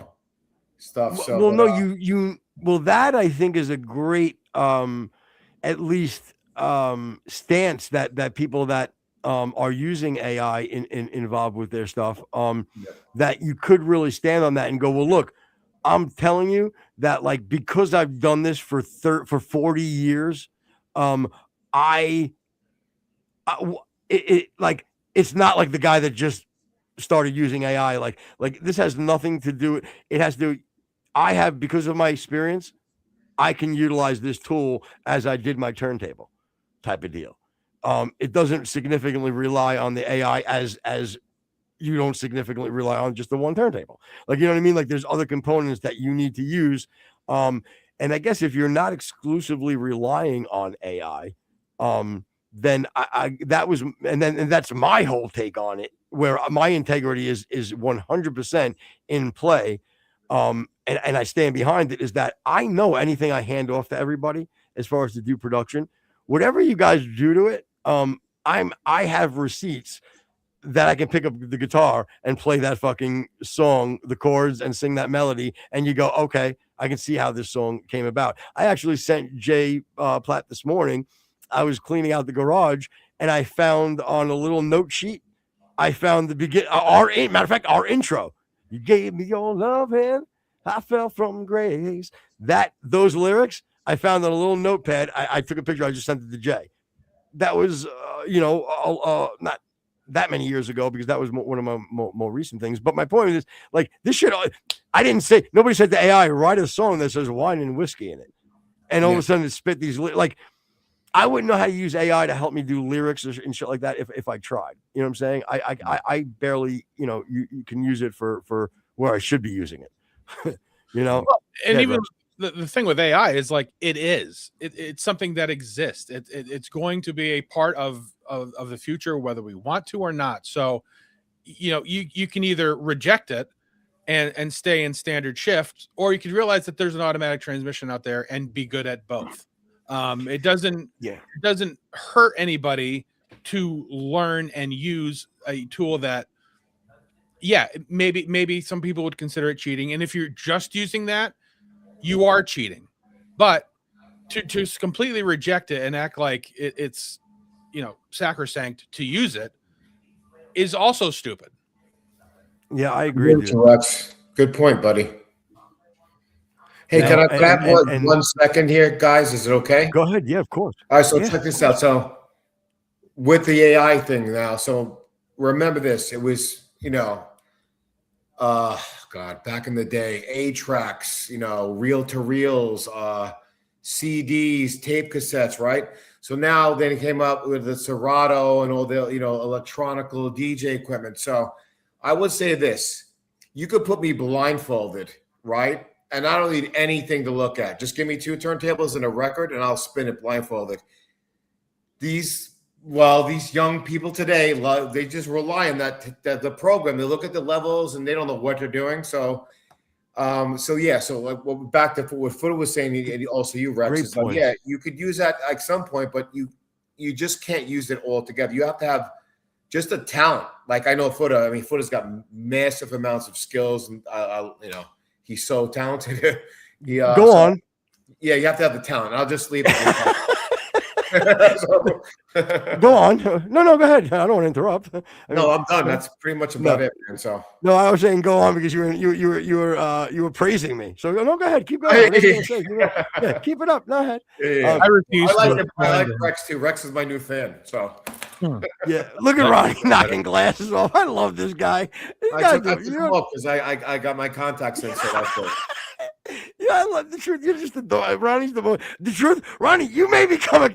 stuff. So Well, that I think is a great, at least stance that people that are using AI involved with their stuff, that you could really stand on that and go, well, look, I'm telling you that like because I've done this for 40 years, it's not like the guy that just started using AI. Like this has nothing to do. It has to. I have, because of my experience, I can utilize this tool as I did my turntable type of deal. It doesn't significantly rely on the AI as you don't significantly rely on just the one turntable. Like, you know what I mean? Like there's other components that you need to use. And I guess if you're not exclusively relying on AI, then that's my whole take on it, where my integrity is 100% in play. And I stand behind it, is that I know anything I hand off to everybody as far as to do production, whatever you guys do to it, I have receipts that I can pick up the guitar and play that fucking song, the chords, and sing that melody, and you go, okay, I can see how this song came about. I actually sent Jay Platt this morning. I was cleaning out the garage and I found on a little note sheet, I found matter of fact, our intro. You gave me your love and I fell from grace. Those lyrics I found on a little notepad. I took a picture. I just sent it to Jay. That was, not that many years ago because that was one of my more recent things. But my point is, like, this shit, I didn't say, nobody said to AI, write a song that says wine and whiskey in it. And all of a sudden it spit these, like, I wouldn't know how to use AI to help me do lyrics and shit like that if I tried. You know what I'm saying? I barely, you can use it for where I should be using it. Well, and even the thing with AI is like it's something that exists. It's going to be a part of the future, whether we want to or not. So, you can either reject it and stay in standard shift, or you can realize that there's an automatic transmission out there and be good at both. It doesn't hurt anybody to learn and use a tool that, maybe some people would consider it cheating. And if you're just using that, you are cheating. But to completely reject it and act like it's sacrosanct to use it is also stupid. Yeah, I agree with you. Rex. Good point, buddy. Hey, can I grab 1 second here, guys? Is it okay? Go ahead. Yeah, of course. All right, so check this out. So with the AI thing now, so remember this. It was, God, back in the day, A-tracks, reel-to-reels, CDs, tape cassettes, right? So now then it came up with the Serato and all the, electronical DJ equipment. So I would say this. You could put me blindfolded, right? And I don't need anything to look at. Just give me 2 turntables and a record, and I'll spin it blindfolded. These young people today, they just rely on that the program. They look at the levels and they don't know what they're doing. So, like back to what Footer was saying, and also you, Rex, is like, you could use that at some point, but you just can't use it all together. You have to have just a talent. Like I know Footer. I mean, Footer's got massive amounts of skills, and he's so talented. Go on. Yeah, you have to have the talent. I'll just leave it. Go on. No, go ahead. I don't want to interrupt. I'm done. That's pretty much about it, man. So no, I was saying go on because you were praising me. So no, go ahead. Keep going. Keep it up. Go ahead. I refuse. I like Rex too. Rex is my new fan. So yeah, look at Ronnie knocking glasses off. I love this guy. I took him off because I got my contacts in. So that's good. Yeah, I love the truth. You're just Ronnie's the truth. Ronnie, you may become a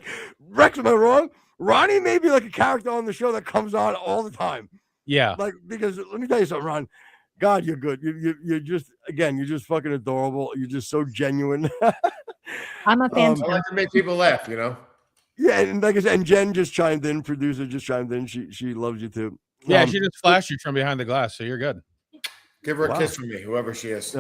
Rex. Am I wrong? Ronnie may be like a character on the show that comes on all the time. Yeah. Like, because let me tell you something, Ron. God, you're good. You're just fucking adorable. You're just so genuine. I'm a fan. I like to make people laugh, Yeah, and like I said, and Jen just chimed in, producer just chimed in. She loves you too. Yeah, she just flashed you from behind the glass, so you're good. Give her a kiss from me, whoever she is.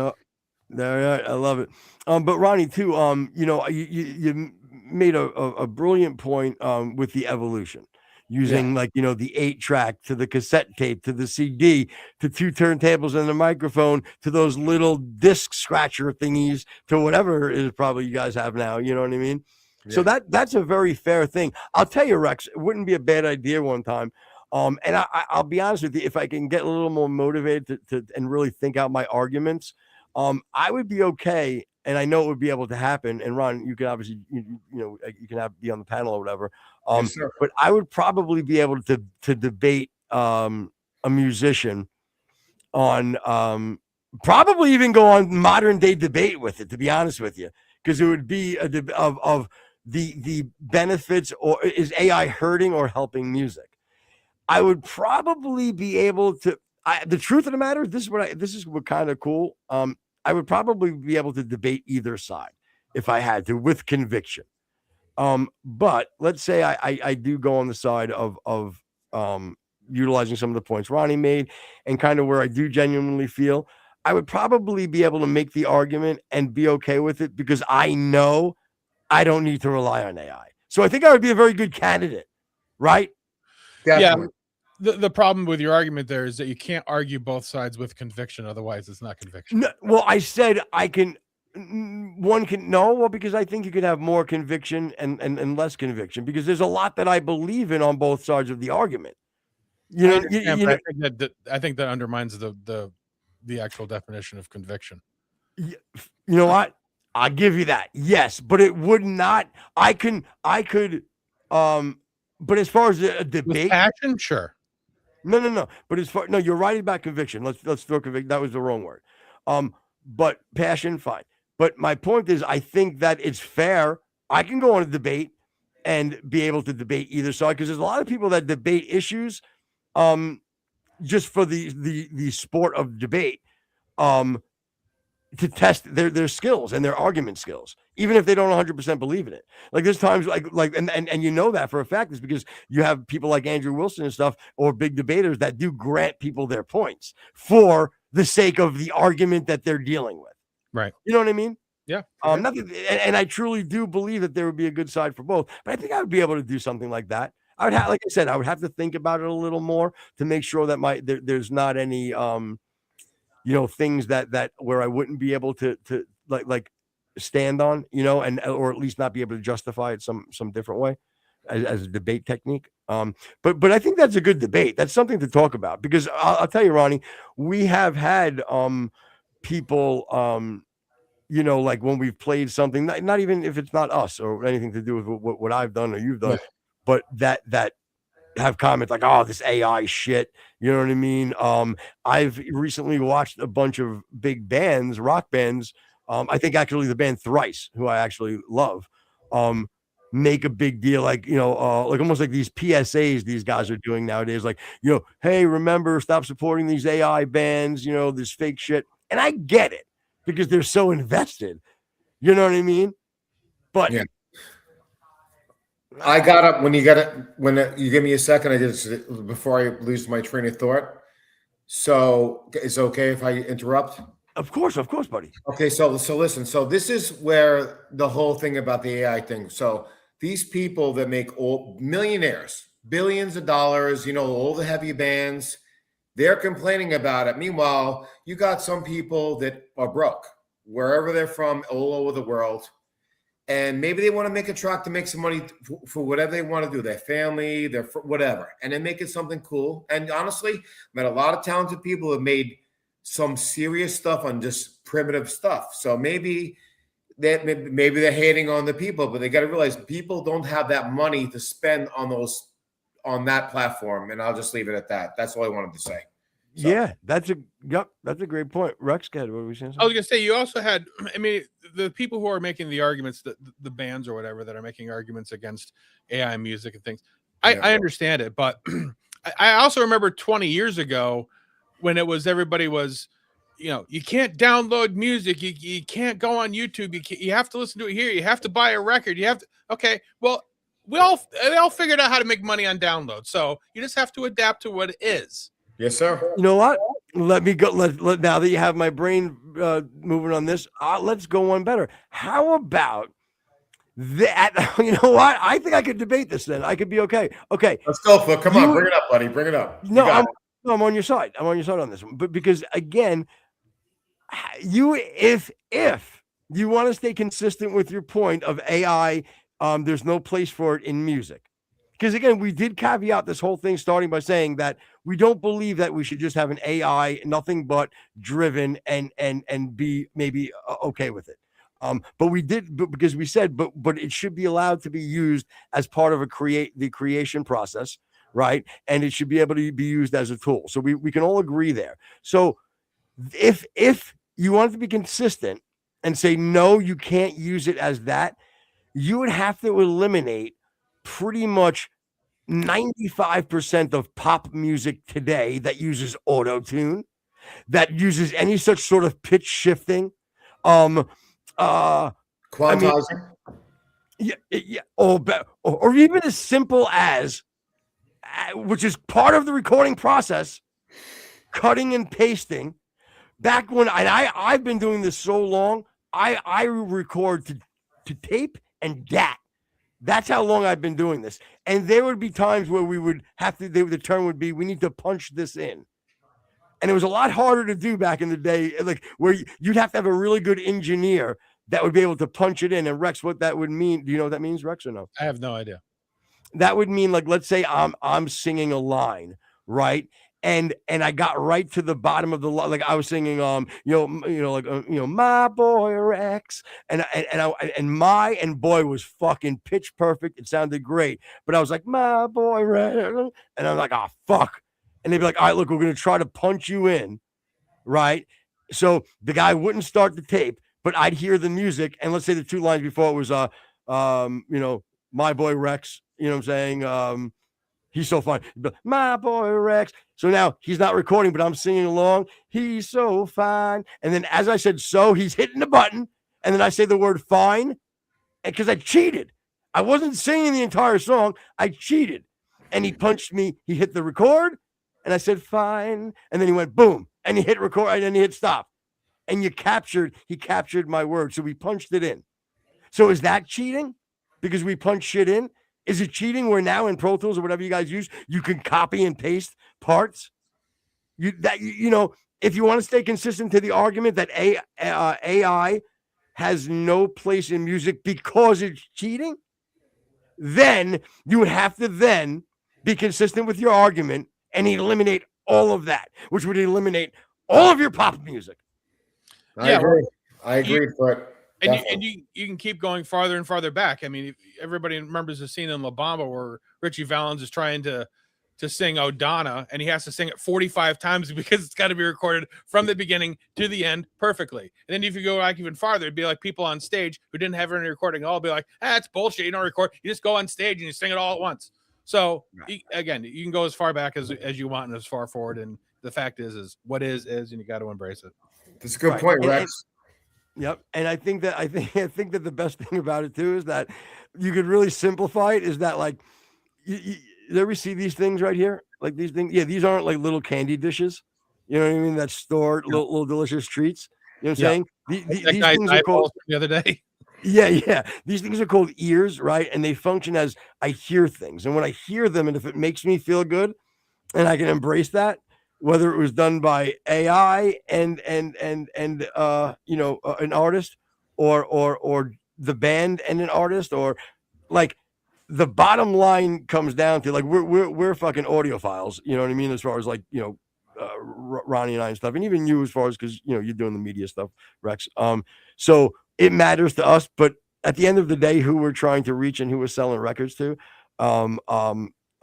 There, I love it. But Ronnie too, you made a brilliant point with the evolution, using the 8-track to the cassette tape to the CD to 2 turntables and a microphone to those little disc scratcher thingies to whatever it is probably you guys have now. You know what I mean? Yeah. So that's a very fair thing. I'll tell you, Rex, it wouldn't be a bad idea one time. And I'll be honest with you, if I can get a little more motivated to and really think out my arguments. I would be okay, and I know it would be able to happen. And Ron, you can obviously, you can be on the panel or whatever. Yes, but I would probably be able to debate a musician on probably even go on modern day debate with it. To be honest with you, because it would be a of the benefits, or is AI hurting or helping music? I would probably be able to. The truth of the matter is, this is what kind of cool. I would probably be able to debate either side if I had to with conviction. But let's say I do go on the side of utilizing some of the points Ronnie made and kind of where I do genuinely feel I would probably be able to make the argument and be okay with it because I know I don't need to rely on AI. So I think I would be a very good candidate, right? Definitely. Yeah. The problem with your argument there is that you can't argue both sides with conviction. Otherwise, it's not conviction. No, well, I said I can. One can because I think you could have more conviction and less conviction because there's a lot that I believe in on both sides of the argument. I think that undermines the actual definition of conviction. You know what? I'll give you that. Yes, but it would not. I could. But as far as a debate, with passion, sure. No. But as far no, you're right about conviction. Let's throw conviction. That was the wrong word. But passion, fine. But my point is, I think that it's fair. I can go on a debate and be able to debate either side because there's a lot of people that debate issues, just for the sport of debate, to test their skills and their argument skills, even if they don't 100% believe in it. Like there's times and you know that for a fact is because you have people like Andrew Wilson and stuff or big debaters that do grant people their points for the sake of the argument that they're dealing with. Right. You know what I mean? Yeah. Nothing, and I truly do believe that there would be a good side for both, but I think I would be able to do something like that. I would have, like I said, I would have to think about it a little more to make sure that there's not any things that where I wouldn't be able to like stand on, and or at least not be able to justify it some different way as a debate technique. But I think that's a good debate. That's something to talk about because I'll tell you, Ronnie, we have had people like when we've played something, not even if it's not us or anything to do with what I've done or you've done, but that have comments like, "Oh, this AI shit." You know what I mean? I've recently watched a bunch of big bands, rock bands. I think actually the band Thrice, who I actually love, make a big deal, like almost like these PSAs these guys are doing nowadays, like hey, remember, stop supporting these AI bands, this fake shit. And I get it because they're so invested. You know what I mean? But yeah. I got up when you give me a second. I did it before I lose my train of thought. So it's okay if I interrupt? Of course, buddy. Okay, so listen. So this is where the whole thing about the AI thing. So these people that make all millionaires, billions of dollars, all the heavy bands, they're complaining about it. Meanwhile, you got some people that are broke wherever they're from, all over the world. And maybe they want to make a track to make some money for whatever they want to do, their family, their whatever, and then make it something cool. And honestly, met a lot of talented people who have made some serious stuff on just primitive stuff. So maybe they're hating on the people, but they got to realize people don't have that money to spend on that platform. And I'll just leave it at that. That's all I wanted to say. So. Yeah, that's a great point. Rex, what were we saying? I was gonna say you also had, I mean, the people who are making the arguments, the bands or whatever that are making arguments against AI music and things. I understand it, but I also remember 20 years ago when everybody was, you can't download music, you can't go on YouTube, you have to listen to it here, you have to buy a record, okay, well, they all figured out how to make money on download, so you just have to adapt to what it is. Yes, sir. You know what? Let me go. Let now that you have my brain moving on this, let's go one better. How about that? You know what? I think I could debate this. Then I could be okay. Okay, let's go for it. Come on, bring it up, buddy. Bring it up. No, I'm on your side. I'm on your side on this one. But because again, if you want to stay consistent with your point of AI, there's no place for it in music. Because again, we did caveat this whole thing starting by saying that we don't believe that we should just have an AI, nothing but driven and be maybe okay with it. But we did, because we said, but it should be allowed to be used as part of the creation process, right? And it should be able to be used as a tool. So we can all agree there. So if you want it to be consistent and say no, you can't use it as that, you would have to eliminate pretty much 95% of pop music today that uses auto-tune, that uses any such sort of pitch shifting, quantizing, or even as simple as, which is part of the recording process, cutting and pasting. Back when I've been doing this so long, I record to tape and DAT. That's how long I've been doing this. And there would be times where we would have to, the term would be, we need to punch this in. And it was a lot harder to do back in the day, like where you'd have to have a really good engineer that would be able to punch it in. And Rex, what that would mean, do you know what that means, Rex, or no? I have no idea. That would mean, like, let's say I'm singing a line, right? And I got right to the bottom of the line, like I was singing, my boy Rex, and boy was fucking pitch perfect. It sounded great, but I was like, my boy Rex, and I'm like, oh fuck, and they'd be like, all right, look, we're going to try to punch you in, right? So the guy wouldn't start the tape, but I'd hear the music, and let's say the 2 lines before it was, my boy Rex, you know what I'm saying? He's so fun. My boy Rex. So now he's not recording, but I'm singing along. He's so fine. And then as I said, so he's hitting the button, and then I say the word fine, because I cheated. I wasn't singing the entire song. I cheated. And he punched me. He hit the record, and I said fine. And then he went boom, and he hit record, and then he hit stop. And he captured my word. So we punched it in. So is that cheating? Because we punch shit in? Is it cheating where now in Pro Tools or whatever you guys use, you can copy and paste parts? If you want to stay consistent to the argument that AI has no place in music because it's cheating, then you would have to then be consistent with your argument and eliminate all of that, which would eliminate all of your pop music. I agree, but and you can keep going farther and farther back. I mean, everybody remembers the scene in La Bamba where Richie Valens is trying to sing O'Donna, and he has to sing it 45 times because it's got to be recorded from the beginning to the end perfectly. And then if you go back even farther, it'd be like people on stage who didn't have any recording. All be like, that's bullshit. You don't record. You just go on stage and you sing it all at once. So again, you can go as far back as you want and as far forward. And the fact is what is, and you got to embrace it. That's a good point, Rex. Yep, and I think that the best thing about it too is that you could really simplify it. Is that like you ever see these things right here? Like these things? Yeah, these aren't like little candy dishes. You know what I mean? That stored little delicious treats. You know what I'm saying? These things are called the other day. Yeah. These things are called ears, right? And they function as I hear things, and when I hear them, and if it makes me feel good, and I can embrace that. Whether it was done by AI and an artist or the band and an artist, or like the bottom line comes down to like we're fucking audiophiles, you know what I mean? As far as like, Ronnie and I and stuff, and even you as far as, because you're doing the media stuff, Rex. So it matters to us, but at the end of the day, who we're trying to reach and who we're selling records to,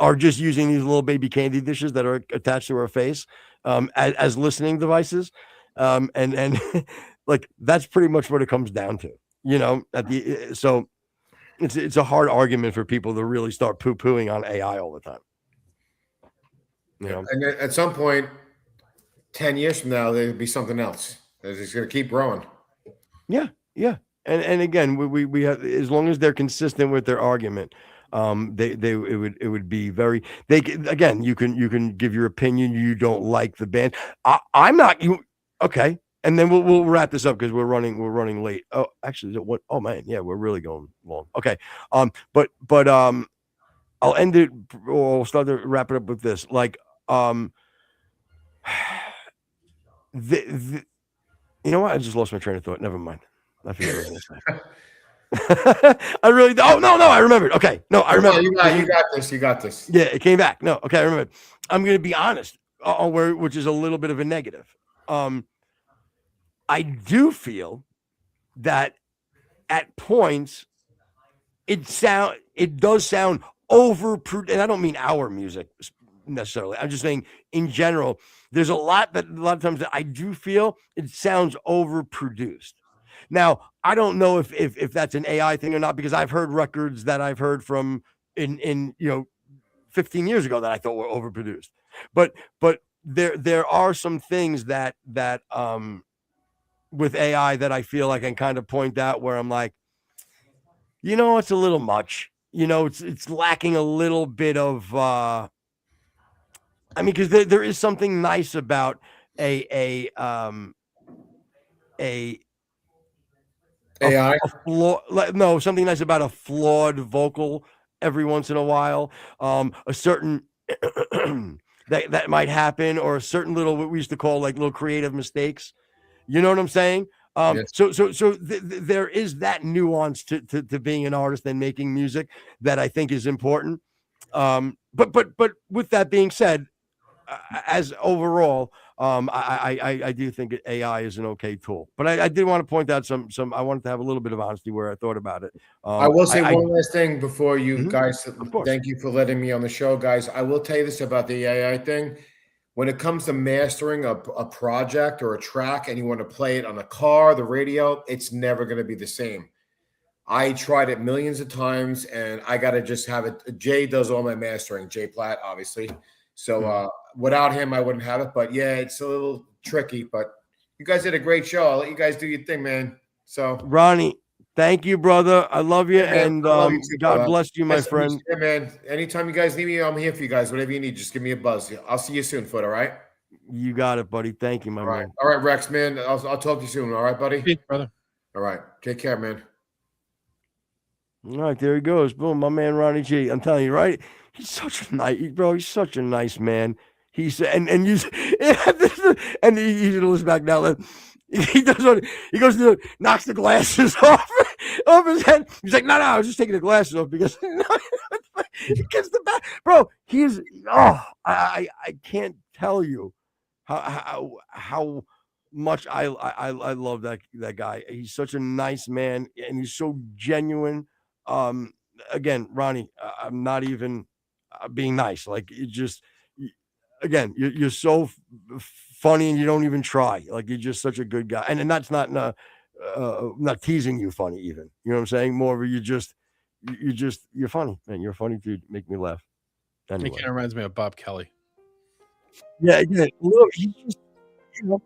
are just using these little baby candy dishes that are attached to our face as listening devices. And like, that's pretty much what it comes down to, so it's a hard argument for people to really start poo-pooing on AI all the time. And at some point, 10 years from now, there'll be something else. It's going to keep growing. Yeah. And again, we have, as long as they're consistent with their argument, it would be very, again, you can give your opinion. You don't like the band. I'm not you. Okay. And then we'll wrap this up because we're running late. Oh, actually, what? Oh man. Yeah. We're really going long. Okay. But I'll end it, or we'll start to wrap it up with this. Like, you know what? I just lost my train of thought. Never mind. I forget what I was going to say. I really. Oh no! I remembered. Okay, no, I remember. You got this. You got this. Yeah, it came back. No, okay, I remember. I'm going to be honest, which is a little bit of a negative. I do feel that at points it does sound overproduced, and I don't mean our music necessarily. I'm just saying in general. There's a lot of times that I do feel it sounds overproduced. Now, I don't know if that's an AI thing or not, because I've heard records that I've heard from in 15 years ago that I thought were overproduced. But there are some things that with AI that I feel I can kind of point out where I'm like, it's a little much. It's lacking a little bit of because there is something nice about AI. Something nice about a flawed vocal every once in a while. A certain that might happen, or a certain little, what we used to call like little creative mistakes. You know what I'm saying? Yes. So there is that nuance to being an artist and making music that I think is important. But with that being said, as overall, I do think AI is an okay tool, but I did want to point out some. I wanted to have a little bit of honesty where I thought about it. I will say one last thing before you guys. Of course. Thank you for letting me on the show, guys. I will tell you this about the AI thing. when it comes to mastering a project or a track and you want to play it on the car, the radio, it's never going to be the same. I tried it millions of times, and I got to just have it. Jay does all my mastering, Jay Platt, obviously. So without him, I wouldn't have it. But yeah, it's a little tricky. But you guys did a great show. I'll let you guys do your thing, man. So Ronnie, thank you, brother. I love you, man, and I love you too, God brother. bless you, my Yes, friend. yeah, man. Anytime you guys need me, I'm here for you guys. Whatever you need, just give me a buzz. I'll see you soon, Foot. All right. You got it, buddy. Thank you, my All right. man. All right, Rex, man. I'll talk to you soon. All right, buddy. Peace, brother. All right. Take care, man. All right, there he goes. Boom, my man Ronnie G. I'm telling you, right? He's such a nice, bro. He's such a nice man. He's and you and he's gonna listen back now. He does what he goes to knocks the glasses off his head. He's like, no, I was just taking the glasses off because he gets the back, bro. He's I can't tell you how much I love that guy. He's such a nice man and he's so genuine. Again, Ronnie, I'm not even being nice. Like you just, again, you're so funny and you don't even try. Like you're just such a good guy. And that's not not teasing you funny even. You know what I'm saying? More of you're funny, man. You're funny to make me laugh. Anyway. It kind of reminds me of Bob Kelly. Yeah, again, look, he's just, again,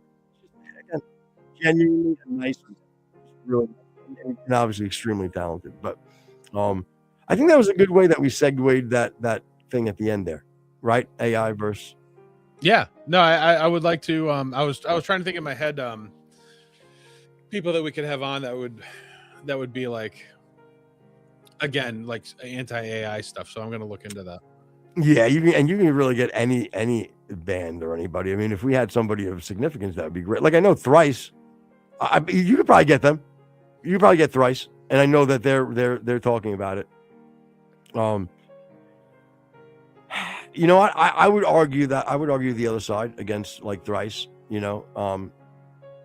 genuinely nice, really, and obviously extremely talented. But I think that was a good way that we segued that thing at the end there, right? AI versus. Yeah, no, I would like to. I was trying to think in my head, people that we could have on that would be like, again, like anti-AI stuff. So I'm going to look into that. Yeah, you can really get any band or anybody. I mean, if we had somebody of significance, that would be great. Like I know Thrice, you could probably get them. You could probably get Thrice, and I know that they're talking about it. You know what? I would argue the other side against like Thrice. You know,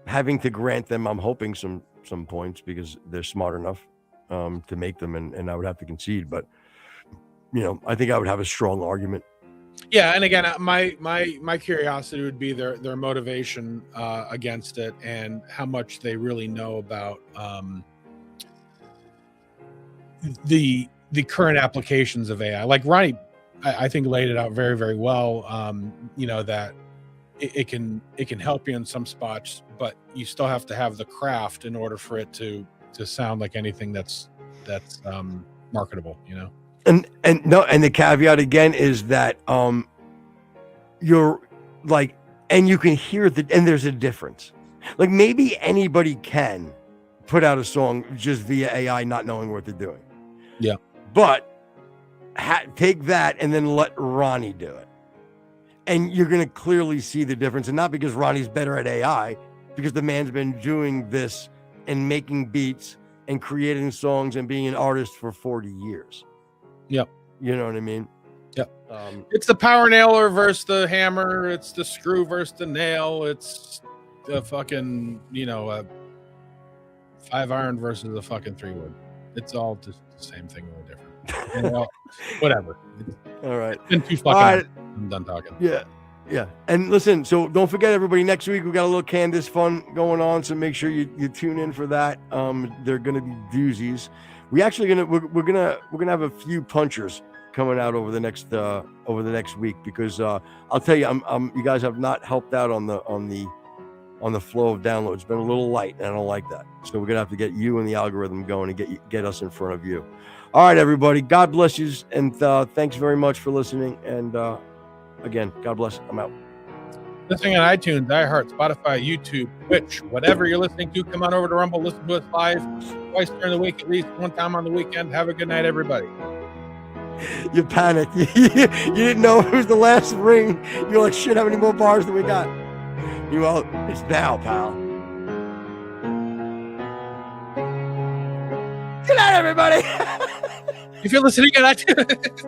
having to grant them, I'm hoping some points because they're smart enough to make them, and I would have to concede, but. You know, I think I would have a strong argument. Yeah, and again, my curiosity would be their motivation against it and how much they really know about the current applications of AI. Like Ronnie, I think laid it out very, very well. You know that it can help you in some spots, but you still have to have the craft in order for it to sound like anything that's marketable. You know. And the caveat again is that you're like, and you can hear and there's a difference. Like maybe anybody can put out a song just via AI, not knowing what they're doing. Yeah. But take that and then let Ronnie do it, and you're gonna clearly see the difference. And not because Ronnie's better at AI, because the man's been doing this and making beats and creating songs and being an artist for 40 years. Yep. You know what I mean? Yep. It's the power nailer versus the hammer. It's the screw versus the nail. It's the fucking, a 5-iron versus a fucking 3-wood. It's all just the same thing, no different. Whatever. All right. It's been too fucking. Right. I'm done talking. Yeah. Yeah. And listen, so don't forget, everybody, next week we got a little Candace fun going on, so make sure you tune in for that. They're gonna be doozies. We actually we're gonna have a few punchers coming out over the next week because I'll tell you, you guys have not helped out on the flow of downloads. It's been a little light, and I don't like that. So we're gonna have to get you and the algorithm going and get us in front of you. All right, everybody. God bless you, and thanks very much for listening. And again, God bless. I'm out. Listening on iTunes, iHeart, Spotify, YouTube, Twitch, whatever you're listening to, come on over to Rumble. Listen to us live twice during the week, at least one time on the weekend. Have a good night, everybody. You panicked. You didn't know it was the last ring. You're like, shit, how many more bars do we got? It's now, pal. Good night, everybody. If you're listening on iTunes.